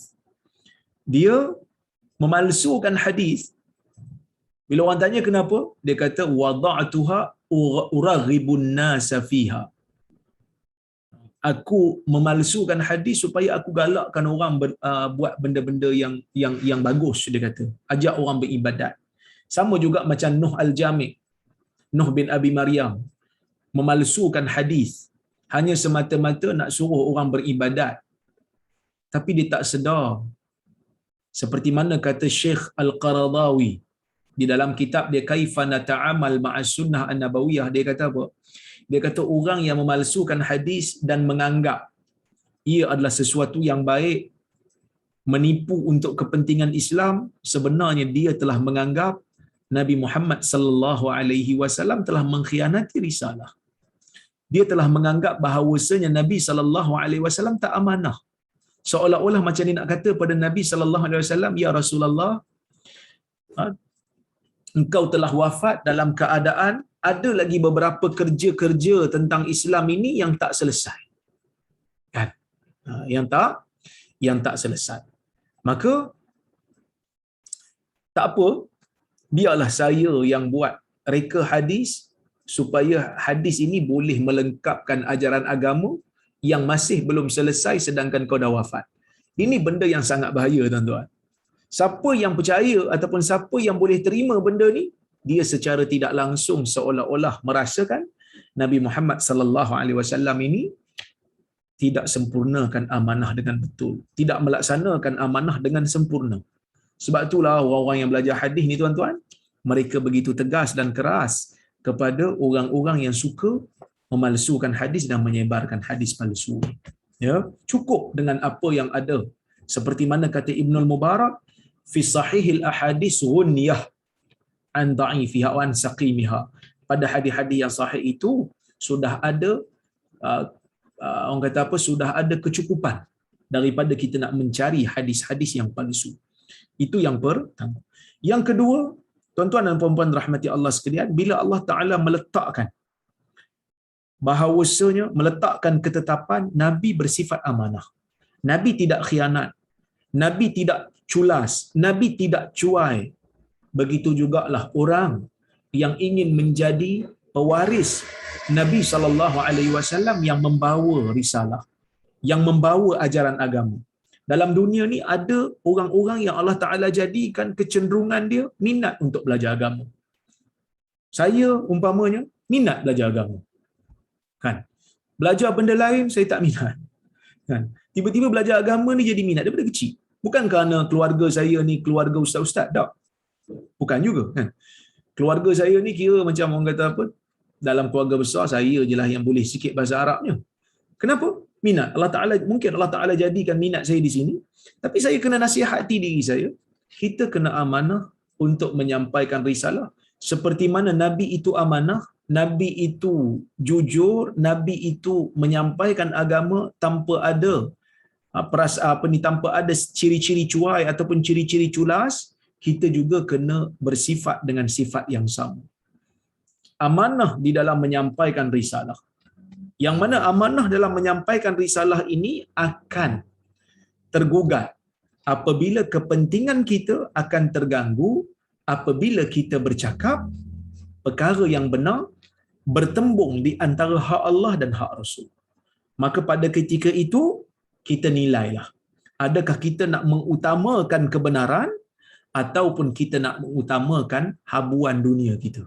Dia memalsukan hadis Bila orang tanya kenapa, dia kata wada'tuha uraghibun nasa fiha. Aku memalsukan hadis supaya aku galakkan orang buat benda-benda yang bagus, dia kata. Ajak orang beribadat. Sama juga macam Nuh Al-Jami', Nuh bin Abi Maryam, memalsukan hadis hanya semata-mata nak suruh orang beribadat. Tapi dia tak sedar. Seperti mana kata Syekh Al-Qaradawi di dalam kitab dia Kaifa Nata'amal Ma'as Sunnah An-Nabawiyah, dia kata apa? Dia kata orang yang memalsukan hadis dan menganggap ia adalah sesuatu yang baik, menipu untuk kepentingan Islam, sebenarnya dia telah menganggap Nabi Muhammad sallallahu alaihi wasallam telah mengkhianati risalah. Dia telah menganggap bahawasanya Nabi sallallahu alaihi wasallam tak amanah. Seolah-olah macam ni nak kata pada Nabi sallallahu alaihi wasallam, ya Rasulullah, engkau telah wafat dalam keadaan ada lagi beberapa kerja-kerja tentang Islam ini yang tak selesai. Kan? Yang tak selesai. Maka tak apa, biarlah saya yang buat reka hadis supaya hadis ini boleh melengkapkan ajaran agama yang masih belum selesai sedangkan kau dah wafat. Ini benda yang sangat bahaya, tuan-tuan. Siapa yang percaya ataupun siapa yang boleh terima benda ni, dia secara tidak langsung seolah-olah merasakan Nabi Muhammad sallallahu alaihi wasallam ini tidak sempurnakan amanah dengan betul, tidak melaksanakan amanah dengan sempurna. Sebab itulah orang-orang yang belajar hadis ni, tuan-tuan, mereka begitu tegas dan keras kepada orang-orang yang suka memalsukan hadis dan menyebarkan hadis palsu. Ya, cukup dengan apa yang ada. Seperti mana kata Ibnul Mubarak, fi sahihil ahadis ghunyah an dha'ifiha wa an saqimiha. Pada hadis-hadis yang sahih itu sudah ada orang kata apa, sudah ada kecukupan daripada kita nak mencari hadis-hadis yang palsu. Itu yang pertama. Yang kedua, tuan-tuan dan puan-puan rahmati Allah sekalian, bila Allah Taala meletakkan bahawasanya, meletakkan ketetapan Nabi bersifat amanah, Nabi tidak khianat, Nabi tidak culas, Nabi tidak cuai, begitu jugalah orang yang ingin menjadi pewaris Nabi sallallahu alaihi wasallam yang membawa risalah, yang membawa ajaran agama. Dalam dunia ni ada orang-orang yang Allah Taala jadikan kecenderungan dia minat untuk belajar agama. Saya umpamanya minat belajar agama. Kan? Belajar benda lain saya tak minat. Kan? Tiba-tiba belajar agama ni jadi minat daripada kecil. Bukan kerana keluarga saya ni keluarga ustaz-ustaz, tak. Bukan juga, kan. Keluarga saya ni kira macam orang kata apa, dalam keluarga besar saya je lah yang boleh sikit bahasa Arabnya. Kenapa? Minat. Allah Taala, mungkin Allah Taala jadikan minat saya di sini, tapi saya kena nasihati diri saya, kita kena amanah untuk menyampaikan risalah seperti mana Nabi itu amanah, Nabi itu jujur, Nabi itu menyampaikan agama tanpa ada tanpa ada ciri-ciri cuai ataupun ciri-ciri culas. Kita juga kena bersifat dengan sifat yang sama. Amanah di dalam menyampaikan risalah. Yang mana amanah dalam menyampaikan risalah ini akan tergugat apabila kepentingan kita akan terganggu apabila kita bercakap perkara yang benar bertembung di antara hak Allah dan hak Rasul. Maka pada ketika itu kita nilailah, adakah kita nak mengutamakan kebenaran ataupun kita nak mengutamakan habuan dunia kita.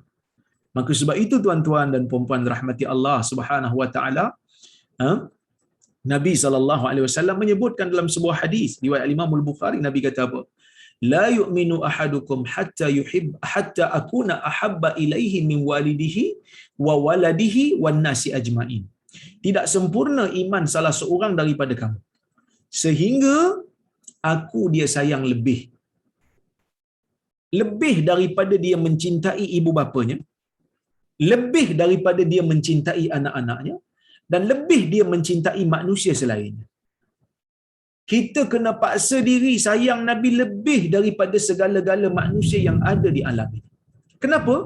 Maka sebab itu tuan-tuan dan puan-puan rahmati Allah Subhanahu wa taala, Nabi sallallahu alaihi wasallam menyebutkan dalam sebuah hadis riwayat Imam Al-Bukhari, Nabi kata apa? La yu'minu ahadukum hatta akuna ahabba ilaihi min walidihi wa waladihi wan nasi ajmain. Tidak sempurna iman salah seorang daripada kamu sehingga aku dia sayang lebih daripada dia mencintai ibu bapanya, lebih daripada dia mencintai anak-anaknya, dan lebih dia mencintai manusia selainnya. Kita kena paksa diri sayang Nabi lebih daripada segala-gala manusia yang ada di alam ini. Kenapa?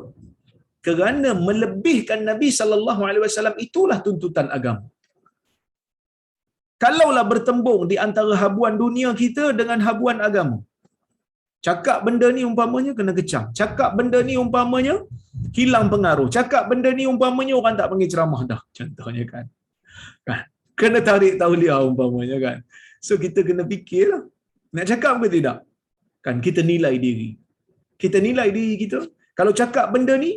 Kerana melebihkan Nabi sallallahu alaihi wasallam itulah tuntutan agama. Kalaulah bertembung di antara habuan dunia kita dengan habuan agama, Cakap benda ni umpamanya kena kecam. Cakap benda ni umpamanya hilang pengaruh. Cakap benda ni umpamanya orang tak panggil ceramah dah. Contohnya kan. Kan? Kena tarik tauliah umpamanya kan. So kita kena fikirlah. Nak cakap ke tidak? Kan kita nilai diri. Kita nilai diri kita. Kalau cakap benda ni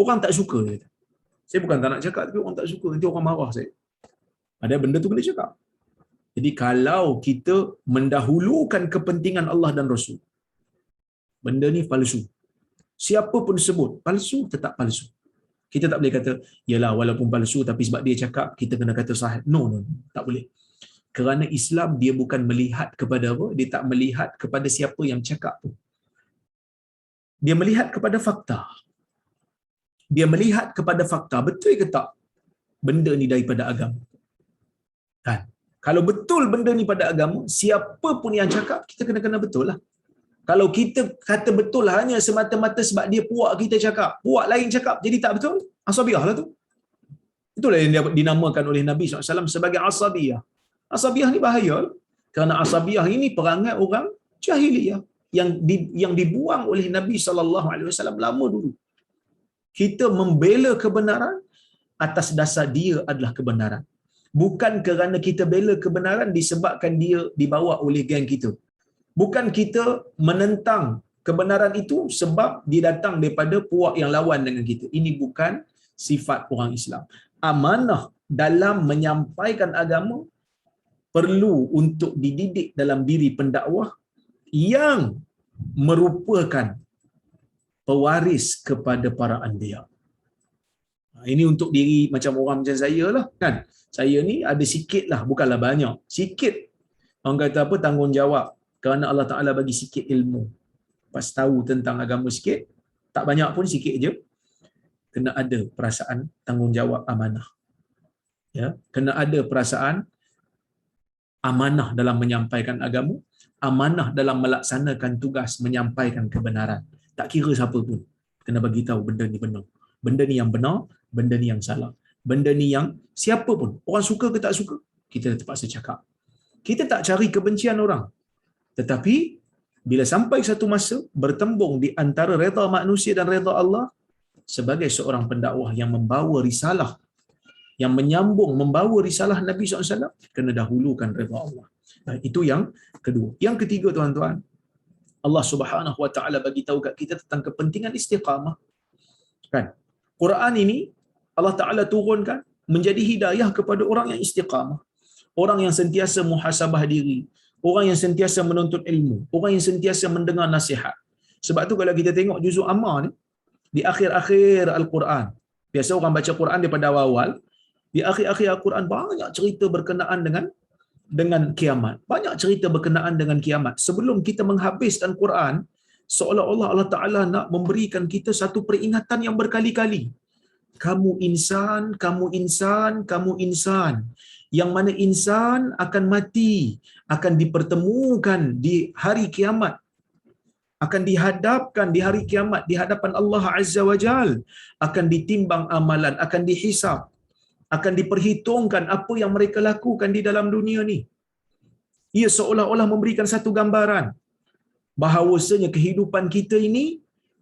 orang tak suka. Saya bukan tak nak cakap tapi orang tak suka. Nanti orang marah saya. Ada benda tu kena cakap. Jadi kalau kita mendahulukan kepentingan Allah dan Rasul, benda ni palsu. Siapa pun sebut, palsu tetap palsu. Kita tak boleh kata, yalah walaupun palsu tapi sebab dia cakap, kita kena kata sahih. No, tak boleh. Kerana Islam dia bukan melihat kepada apa, dia tak melihat kepada siapa yang cakap tu. Dia melihat kepada fakta. Dia melihat kepada fakta. Betul ke tak benda ni daripada agama? Kan? Kalau betul benda ni pada agama, siapa pun yang cakap, kita kena betul lah. Kalau kita kata betul hanya semata-mata sebab dia puak kita cakap, puak lain cakap, jadi tak betul, asabiah lah tu. Itulah yang dinamakan oleh Nabi SAW sebagai asabiah. Asabiah ni bahaya. Kerana asabiah ini perangai orang jahiliyah yang dibuang oleh Nabi SAW lama dulu. Kita membela kebenaran atas dasar dia adalah kebenaran. Bukan kerana kita bela kebenaran disebabkan dia dibawa oleh geng kita. Bukan kita menentang kebenaran itu sebab dia datang daripada puak yang lawan dengan kita. Ini bukan sifat orang Islam. Amanah dalam menyampaikan agama perlu untuk dididik dalam diri pendakwah yang merupakan pewaris kepada para anbiya. Ini untuk diri macam orang macam saya lah kan. Saya ni ada sikit lah, bukanlah banyak. Sikit. Orang kata apa, tanggungjawab. Kerana Allah Ta'ala bagi sikit ilmu. Pas tahu tentang agama sikit, tak banyak pun, sikit je. Kena ada perasaan tanggungjawab amanah. Ya, kena ada perasaan amanah dalam menyampaikan agama, amanah dalam melaksanakan tugas menyampaikan kebenaran. Tak kira siapa pun, kena bagi tahu benda ni benar. Benda ni yang benar, benda ni yang salah. Benda ni yang siapa pun, orang suka ke tak suka, kita terpaksa cakap. Kita tak cari kebencian orang. Tetapi bila sampai satu masa bertembung di antara redha manusia dan redha Allah, sebagai seorang pendakwah yang membawa risalah, yang menyambung membawa risalah Nabi SAW, kena dahulukan redha Allah. Nah, itu yang kedua. Yang ketiga tuan-tuan, Allah Subhanahu Wa Taala bagi tahu kat kita tentang kepentingan istiqamah. Kan? Quran ini Allah Taala turunkan menjadi hidayah kepada orang yang istiqamah. Orang yang sentiasa muhasabah diri, orang yang sentiasa menuntut ilmu, orang yang sentiasa mendengar nasihat. Sebab tu kalau kita tengok juzuk Amma ni, di akhir-akhir Al-Quran, biasa orang baca Quran daripada awal, di akhir-akhir Al-Quran banyak cerita berkenaan dengan kiamat. Banyak cerita berkenaan dengan kiamat. Sebelum kita menghabiskan Quran, seolah-olah Allah Ta'ala nak memberikan kita satu peringatan yang berkali-kali. Kamu insan, kamu insan, kamu insan. Yang mana insan akan mati, akan dipertemukan di hari kiamat, akan dihadapkan di hari kiamat di hadapan Allah Azza wa Jal, akan ditimbang amalan, akan dihisap, akan diperhitungkan apa yang mereka lakukan di dalam dunia ni. Ia seolah-olah memberikan satu gambaran bahawasanya kehidupan kita ini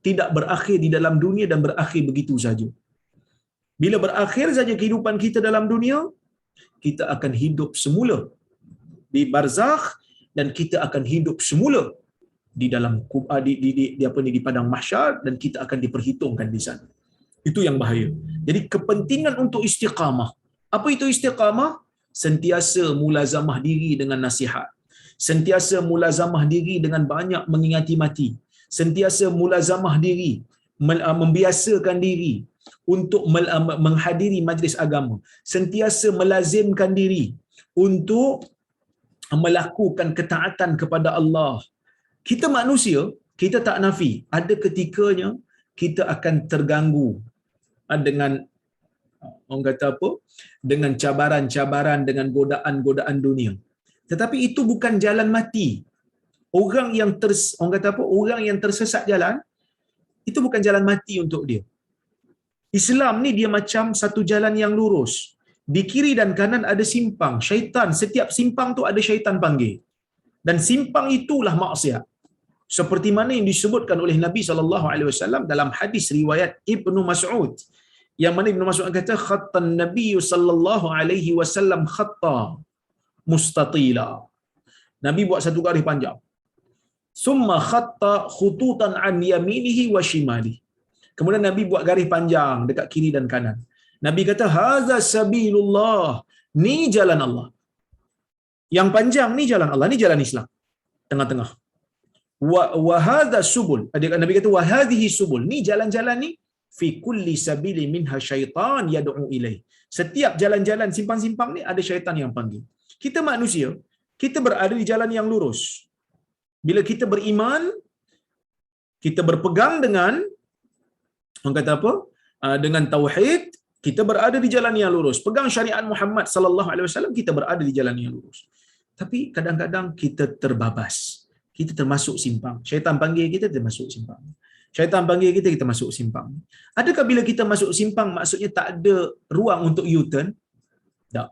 tidak berakhir di dalam dunia dan berakhir begitu saja. Bila berakhir saja kehidupan kita dalam dunia, kita akan hidup semula di barzakh dan kita akan hidup semula di dalam di padang mahsyar dan kita akan diperhitungkan di sana. Itu yang bahaya. Jadi kepentingan untuk istiqamah. Apa itu istiqamah? Sentiasa mulazamah diri dengan nasihat. Sentiasa mulazamah diri dengan banyak mengingati mati. Sentiasa mulazamah diri, membiasakan diri untuk menghadiri majlis agama. Sentiasa melazimkan diri untuk melakukan ketaatan kepada Allah. Kita manusia, kita tak nafi, ada ketikanya kita akan terganggu dengan orang kata apa? Dengan cabaran-cabaran, dengan godaan-godaan dunia. Tetapi itu bukan jalan mati. Orang yang orang kata apa? Orang yang tersesat jalan, itu bukan jalan mati untuk dia. Islam ni dia macam satu jalan yang lurus. Di kiri dan kanan ada simpang. Syaitan, setiap simpang tu ada syaitan panggil. Dan simpang itulah maksiat. seperti mana yang disebutkan oleh Nabi SAW dalam hadis riwayat Ibnu Mas'ud, yang mana Ibnu Mas'ud kata khattan Nabi SAW khatta mustatila. Nabi buat satu garis panjang. Summa khatta khututan an yaminihi wa shimali. Kemudian Nabi buat garis panjang dekat kiri dan kanan. Nabi kata haza sabilullah, ni jalan Allah. Yang panjang ni jalan Allah, ni jalan Islam. Tengah-tengah. Wa hadza subul. Nabi kata wa hadhihi subul. Ni jalan-jalan ni fi kulli sabili minha syaitan yad'u ilaih. Setiap jalan-jalan simpang-simpang ni ada syaitan yang panggil. Kita manusia, kita berada di jalan yang lurus. Bila kita beriman, kita berpegang dengan orang kata apa? Dengan tauhid, kita berada di jalan yang lurus. Pegang syariat Muhammad sallallahu alaihi wasallam, kita berada di jalan yang lurus. Tapi kadang-kadang kita terbabas. Kita termasuk simpang. Syaitan panggil kita termasuk simpang. Syaitan panggil kita, kita masuk simpang. Adakah bila kita masuk simpang maksudnya tak ada ruang untuk U-turn? Tak.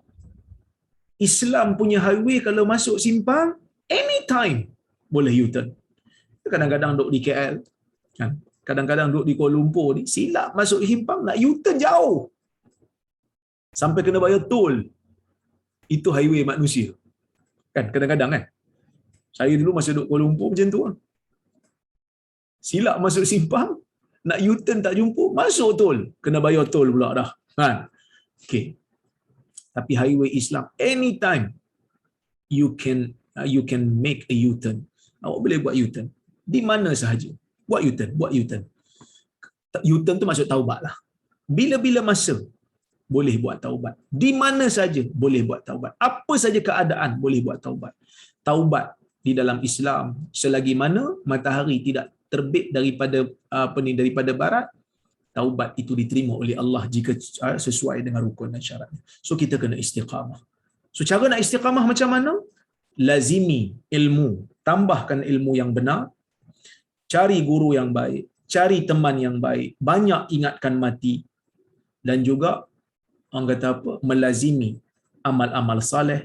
Islam punya highway kalau masuk simpang, anytime boleh U-turn. Kadang-kadang duduk di KL, kan? Kadang-kadang duduk di Kuala Lumpur ni, silap masuk simpang, nak U-turn jauh. Sampai kena bayar tol. Itu highway manusia. Kan? Kadang-kadang kan? Saya dulu masa duduk Kuala Lumpur macam tu. Silap masuk simpang, nak U-turn tak jumpa, masuk tol. Kena bayar tol pula dah. Kan? Okay. Tapi highway Islam, anytime you can make a U-turn. Awak boleh buat U-turn. Di mana sahaja. Buat U-turn, buat U-turn. U-turn tu maksud taubat lah. Bila-bila masa boleh buat taubat. Di mana saja boleh buat taubat. Apa saja keadaan boleh buat taubat. Taubat di dalam Islam selagi mana matahari tidak terbit daripada barat, taubat itu diterima oleh Allah jika sesuai dengan rukun dan syaratnya. So kita kena istiqamah. So cara nak istiqamah macam mana? Lazimi ilmu, tambahkan ilmu yang benar, cari guru yang baik, cari teman yang baik, banyak ingatkan mati, dan juga orang kata apa, melazimi amal-amal saleh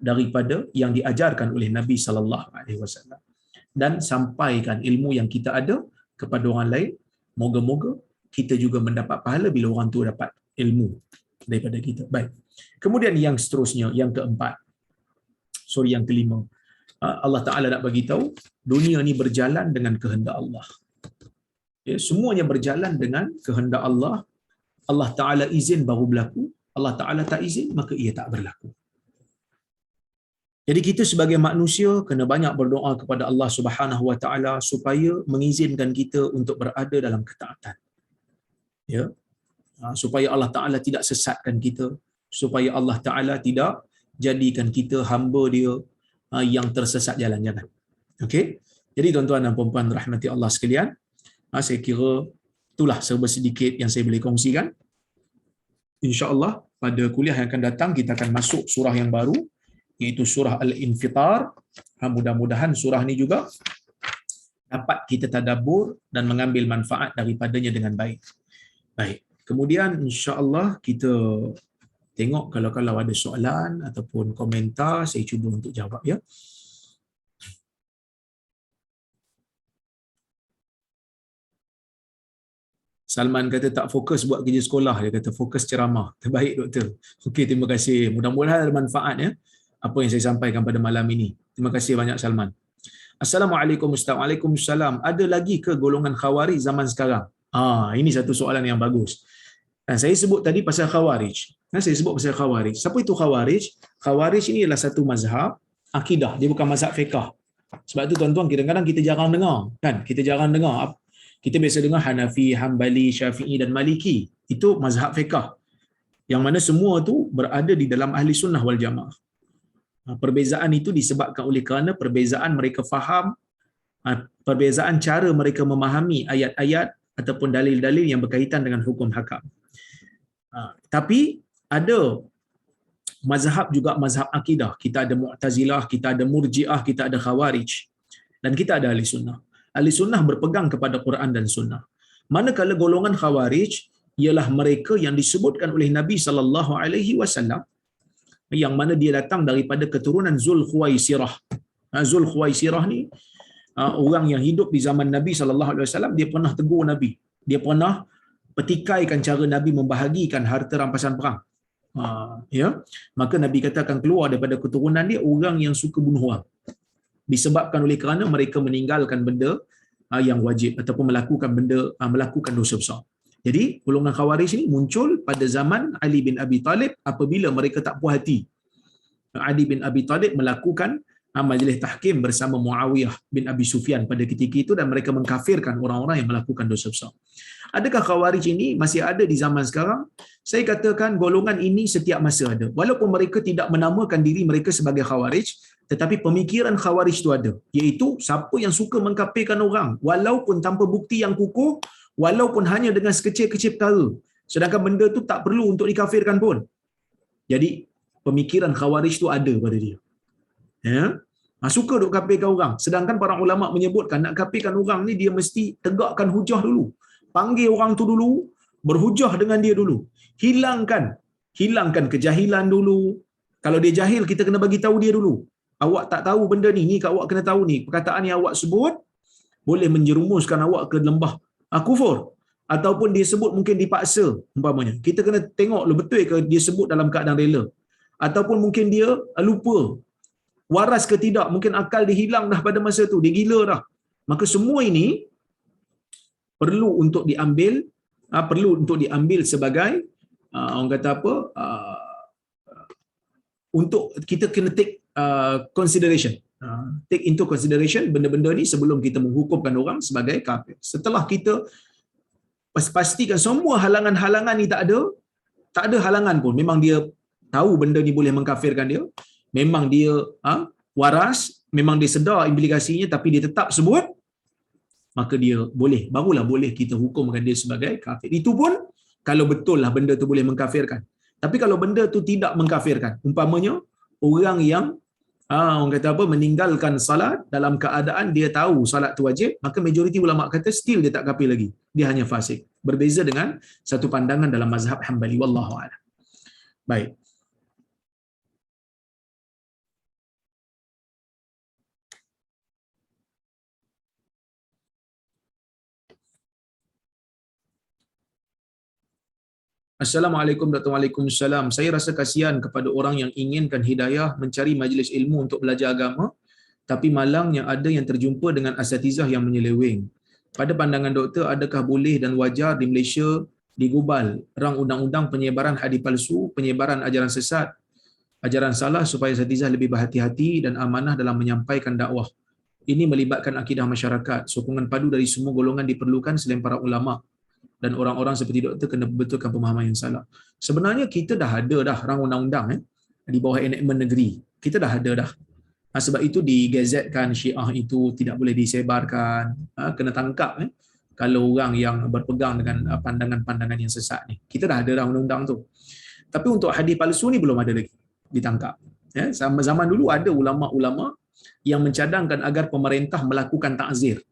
daripada yang diajarkan oleh Nabi sallallahu alaihi wasallam, dan sampaikan ilmu yang kita ada kepada orang lain. Moga-moga kita juga mendapat pahala bila orang tu dapat ilmu daripada kita. Baik. Kemudian yang seterusnya, yang keempat. Yang kelima. Allah Taala nak bagi tahu dunia ni berjalan dengan kehendak Allah. Ya, semuanya berjalan dengan kehendak Allah. Allah Taala izin baru berlaku. Allah Taala tak izin maka ia tak berlaku. Jadi kita sebagai manusia kena banyak berdoa kepada Allah Subhanahu Wa Taala supaya mengizinkan kita untuk berada dalam ketaatan. Ya. Supaya Allah Taala tidak sesatkan kita, supaya Allah Taala tidak jadikan kita hamba dia yang tersesat jalan-jalan. Okey. Jadi tuan-tuan dan puan-puan rahmati Allah sekalian, saya kira itulah serba sedikit yang saya boleh kongsikan. Insya-Allah pada kuliah yang akan datang kita akan masuk surah yang baru, iaitu surah Al-Infitar. Mudah-mudahan surah ni juga dapat kita tadabbur dan mengambil manfaat daripadanya dengan baik. Baik. Kemudian insya-Allah kita tengok kalau ada soalan ataupun komentar, saya cuba untuk jawab ya. Salman kata tak fokus buat kerja sekolah, dia kata fokus ceramah. Terbaik doktor. Okey, terima kasih. Mudah-mudahan ada manfaat ya apa yang saya sampaikan pada malam ini. Terima kasih banyak Salman. Assalamualaikum Ustaz. Waalaikumsalam. Ada lagi ke golongan Khawarij zaman sekarang? Ini satu soalan yang bagus. Dan saya sebut tadi pasal Khawarij. Siapa itu Khawarij? Khawarij ini adalah satu mazhab akidah, dia bukan mazhab fiqh. Sebab tu tuan-tuan kadang-kadang kita jarang dengar, kan? Kita jarang dengar. Kita biasa dengar Hanafi, Hambali, Syafi'i dan Maliki. Itu mazhab fiqh. Yang mana semua tu berada di dalam ahli sunnah wal jamaah. Perbezaan itu disebabkan oleh kerana perbezaan mereka faham, perbezaan cara mereka memahami ayat-ayat ataupun dalil-dalil yang berkaitan dengan hukum hakam. Tapi ada mazhab juga mazhab akidah. Kita ada Mu'tazilah, kita ada Murji'ah, kita ada Khawarij, dan kita ada ahli sunnah. Ahli sunnah berpegang kepada Quran dan sunnah. Manakala golongan Khawarij ialah mereka yang disebutkan oleh Nabi sallallahu alaihi wasallam, yang mana dia datang daripada keturunan Zulkhuwaisirah. Zulkhuwaisirah ni orang yang hidup di zaman Nabi sallallahu alaihi wasallam, dia pernah tegur Nabi. Dia pernah petikaikan cara Nabi membahagikan harta rampasan perang. Ya, maka Nabi kata akan keluar daripada keturunan dia orang yang suka bunuh orang, disebabkan oleh kerana mereka meninggalkan benda yang wajib ataupun melakukan dosa besar. Jadi golongan Khawarij ini muncul pada zaman Ali bin Abi Talib apabila mereka tak puas hati Ali bin Abi Talib melakukan majlis tahkim bersama Muawiyah bin Abi Sufyan pada ketika itu, dan mereka mengkafirkan orang-orang yang melakukan dosa besar. Adakah Khawarij ini masih ada di zaman sekarang? Saya katakan golongan ini setiap masa ada. Walaupun mereka tidak menamakan diri mereka sebagai Khawarij, tetapi pemikiran Khawarij itu ada. Iaitu siapa yang suka mengkafirkan orang walaupun tanpa bukti yang kukuh, walaupun hanya dengan sekecil-kecil perkara. Sedangkan benda tu tak perlu untuk dikafirkan pun. Jadi pemikiran Khawarij tu ada pada dia. Ya. Suka duk kafirkan orang. Sedangkan para ulama menyebutkan nak kafirkan orang ni dia mesti tegakkan hujah dulu. Panggil orang tu dulu, berhujah dengan dia dulu. Hilangkan kejahilan dulu. Kalau dia jahil, kita kena bagi tahu dia dulu. Awak tak tahu benda ni, awak kena tahu ni. Perkataan yang awak sebut boleh menjerumuskan awak ke lembah kufur. Ataupun dia sebut mungkin dipaksa umpamanya. Kita kena tengok betul ke dia sebut dalam keadaan rela. Ataupun mungkin dia lupa. Waras ke tidak, mungkin akal dia hilang dah pada masa tu, dia gila dah. Maka semua ini perlu untuk diambil sebagai orang kata apa, untuk kita kena take consideration, take into consideration benda-benda ni sebelum kita menghukumkan orang sebagai kafir. Setelah kita pastikan semua halangan-halangan ni tak ada halangan pun, memang dia tahu benda ni boleh mengkafirkan dia, memang dia waras, memang dia sedar implikasinya, tapi dia tetap sebut, maka dia barulah boleh kita hukumkan dia sebagai kafir. Itu pun kalau betul lah benda tu boleh mengkafirkan. Tapi kalau benda tu tidak mengkafirkan, umpamanya orang yang orang kata apa, meninggalkan salat dalam keadaan dia tahu salat tu wajib, maka majoriti ulama kata still dia tak kafir lagi, dia hanya fasik. Berbeza dengan satu pandangan dalam mazhab Hanbali, wallahu a'lam. Baik. Assalamualaikum warahmatullahi wabarakatuh. Saya rasa kasihan kepada orang yang inginkan hidayah mencari majlis ilmu untuk belajar agama, tapi malangnya ada yang terjumpa dengan asatizah yang menyeleweng. Pada pandangan doktor, adakah boleh dan wajar di Malaysia digubal rang undang-undang penyebaran hadis palsu, penyebaran ajaran sesat, ajaran salah supaya asatizah lebih berhati-hati dan amanah dalam menyampaikan dakwah? Ini melibatkan akidah masyarakat. Sokongan padu dari semua golongan diperlukan selain para ulama, dan orang-orang seperti doktor kena betulkan pemahaman yang salah. Sebenarnya kita dah ada dah rang undang-undang di bawah enactment negeri. Kita dah ada dah. Sebab itu digazetkan Syiah itu tidak boleh disebarkan, kena tangkap kalau orang yang berpegang dengan pandangan-pandangan yang sesat ni. Kita dah ada dah undang-undang tu. Tapi untuk hadis palsu ni belum ada lagi ditangkap. Zaman dulu ada ulama-ulama yang mencadangkan agar pemerintah melakukan takzir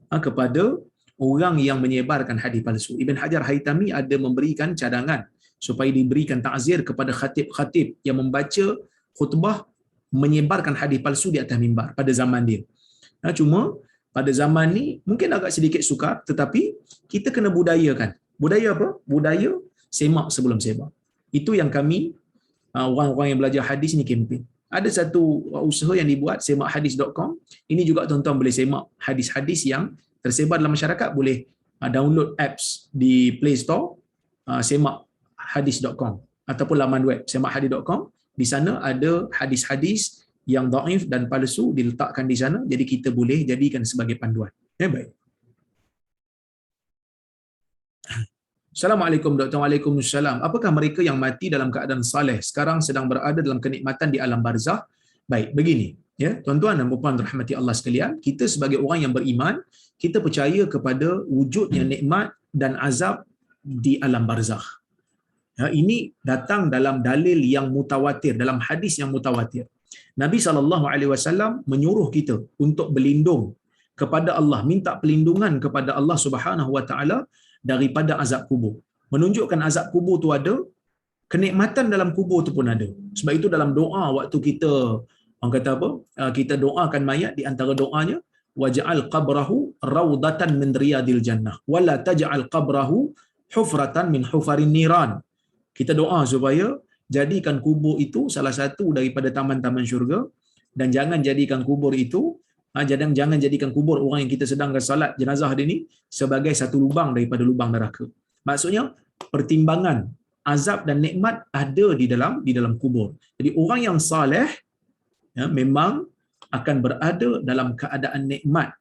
kepada orang yang menyebarkan hadis palsu. Ibn Hajar Haytami ada memberikan cadangan supaya diberikan takzir kepada khatib-khatib yang membaca khutbah menyebarkan hadis palsu di atas mimbar pada zaman dia. Cuma pada zaman ni mungkin agak sedikit sukar, tetapi kita kena budayakan. Budaya apa? Budaya semak sebelum sebar. Itu yang kami orang-orang yang belajar hadis ni kempen. Ada satu usaha yang dibuat, semakhadis.com. Ini juga tuan-tuan boleh semak hadis-hadis yang tersebar dalam masyarakat, boleh download apps di Play Store, semakhadis.com, ataupun laman web semakhadis.com. Di sana ada hadis-hadis yang dhaif dan palsu diletakkan di sana, jadi kita boleh jadikan sebagai panduan. Baik. Assalamualaikum Dr. Waalaikumsalam. Apakah mereka yang mati dalam keadaan saleh sekarang sedang berada dalam kenikmatan di alam barzah? Baik, begini. Tuan-tuan dan puan rahmati Allah sekalian, kita sebagai orang yang beriman, kita percaya kepada wujudnya nikmat dan azab di alam barzakh. Ini datang dalam dalil yang mutawatir, dalam hadis yang mutawatir. Nabi SAW menyuruh kita untuk berlindung kepada Allah, minta perlindungan kepada Allah Subhanahu Wa Taala daripada azab kubur. Menunjukkan azab kubur tu ada, kenikmatan dalam kubur tu pun ada. Sebab itu dalam doa waktu kita, orang kata apa, kita doakan mayat, di antara doanya, waj'al qabrahu raudatan min riyadil jannah wala taj'al qabrahu hufratan min hufarin niran. Kita doa supaya jadikan kubur itu salah satu daripada taman-taman syurga, dan jangan jadikan kubur itu jangan jadikan kubur orang yang kita sedang salat jenazah dia ni sebagai satu lubang daripada lubang neraka. Maksudnya pertimbangan azab dan nikmat ada di dalam kubur. Jadi orang yang saleh memang akan berada dalam keadaan nikmat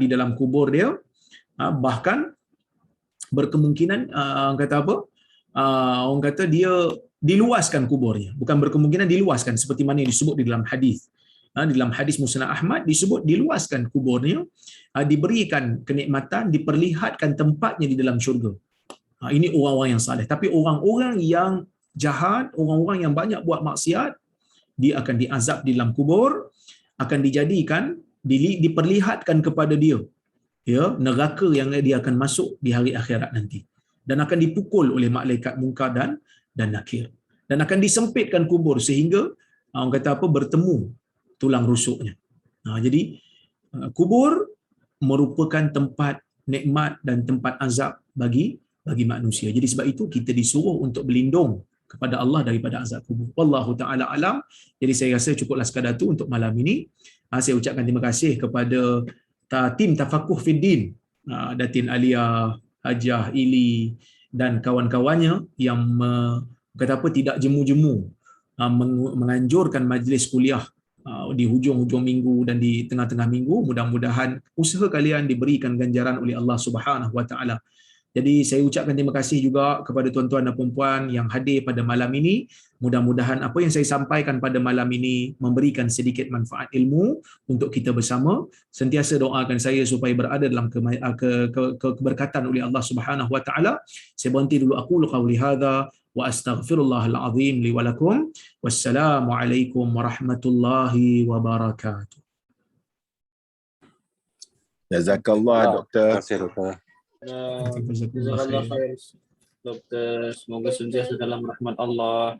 di dalam kubur dia, bahkan berkemungkinan orang kata apa? Orang kata dia diluaskan kuburnya, bukan berkemungkinan diluaskan seperti mana yang disebut di dalam hadis. Di dalam hadis Musnad Ahmad disebut diluaskan kuburnya, diberikan kenikmatan, diperlihatkan tempatnya di dalam syurga. Ini orang-orang yang saleh. Tapi orang-orang yang jahat, orang-orang yang banyak buat maksiat, dia akan diazab di dalam kubur, akan dijadikan, diperlihatkan kepada dia, ya, neraka yang dia akan masuk di hari akhirat nanti, dan akan dipukul oleh malaikat Munkar dan Nakir, dan akan disempitkan kubur sehingga orang kata apa, bertemu tulang rusuknya. Jadi kubur merupakan tempat nikmat dan tempat azab bagi manusia. Jadi sebab itu kita disuruh untuk berlindung kepada Allah daripada azab kubur. Wallahu taala alam. Jadi saya rasa cukuplah sekadar tu untuk malam ini. Saya ucapkan terima kasih kepada tim Tafakuh Fiddin, Datin Alia, Hajah Ili dan kawan-kawannya yang kata apa, tidak jemu-jemu menganjurkan majlis kuliah di hujung-hujung minggu dan di tengah-tengah minggu. Mudah-mudahan usaha kalian diberikan ganjaran oleh Allah Subhanahu Wa Taala. Jadi saya ucapkan terima kasih juga kepada tuan-tuan dan puan-puan yang hadir pada malam ini. Mudah-mudahan apa yang saya sampaikan pada malam ini memberikan sedikit manfaat ilmu untuk kita bersama. Sentiasa doakan saya supaya berada dalam keberkatan oleh Allah Subhanahu Wa Taala. Saya berhenti dulu, aku qauli hadza wa astaghfirullahal azim li wa lakum. Wassalamualaikum warahmatullahi wabarakatuh. Jazakallah doktor. Terima kasih doktor. Jazakallah khair. Dokter, semoga sentiasa dalam rahmat Allah.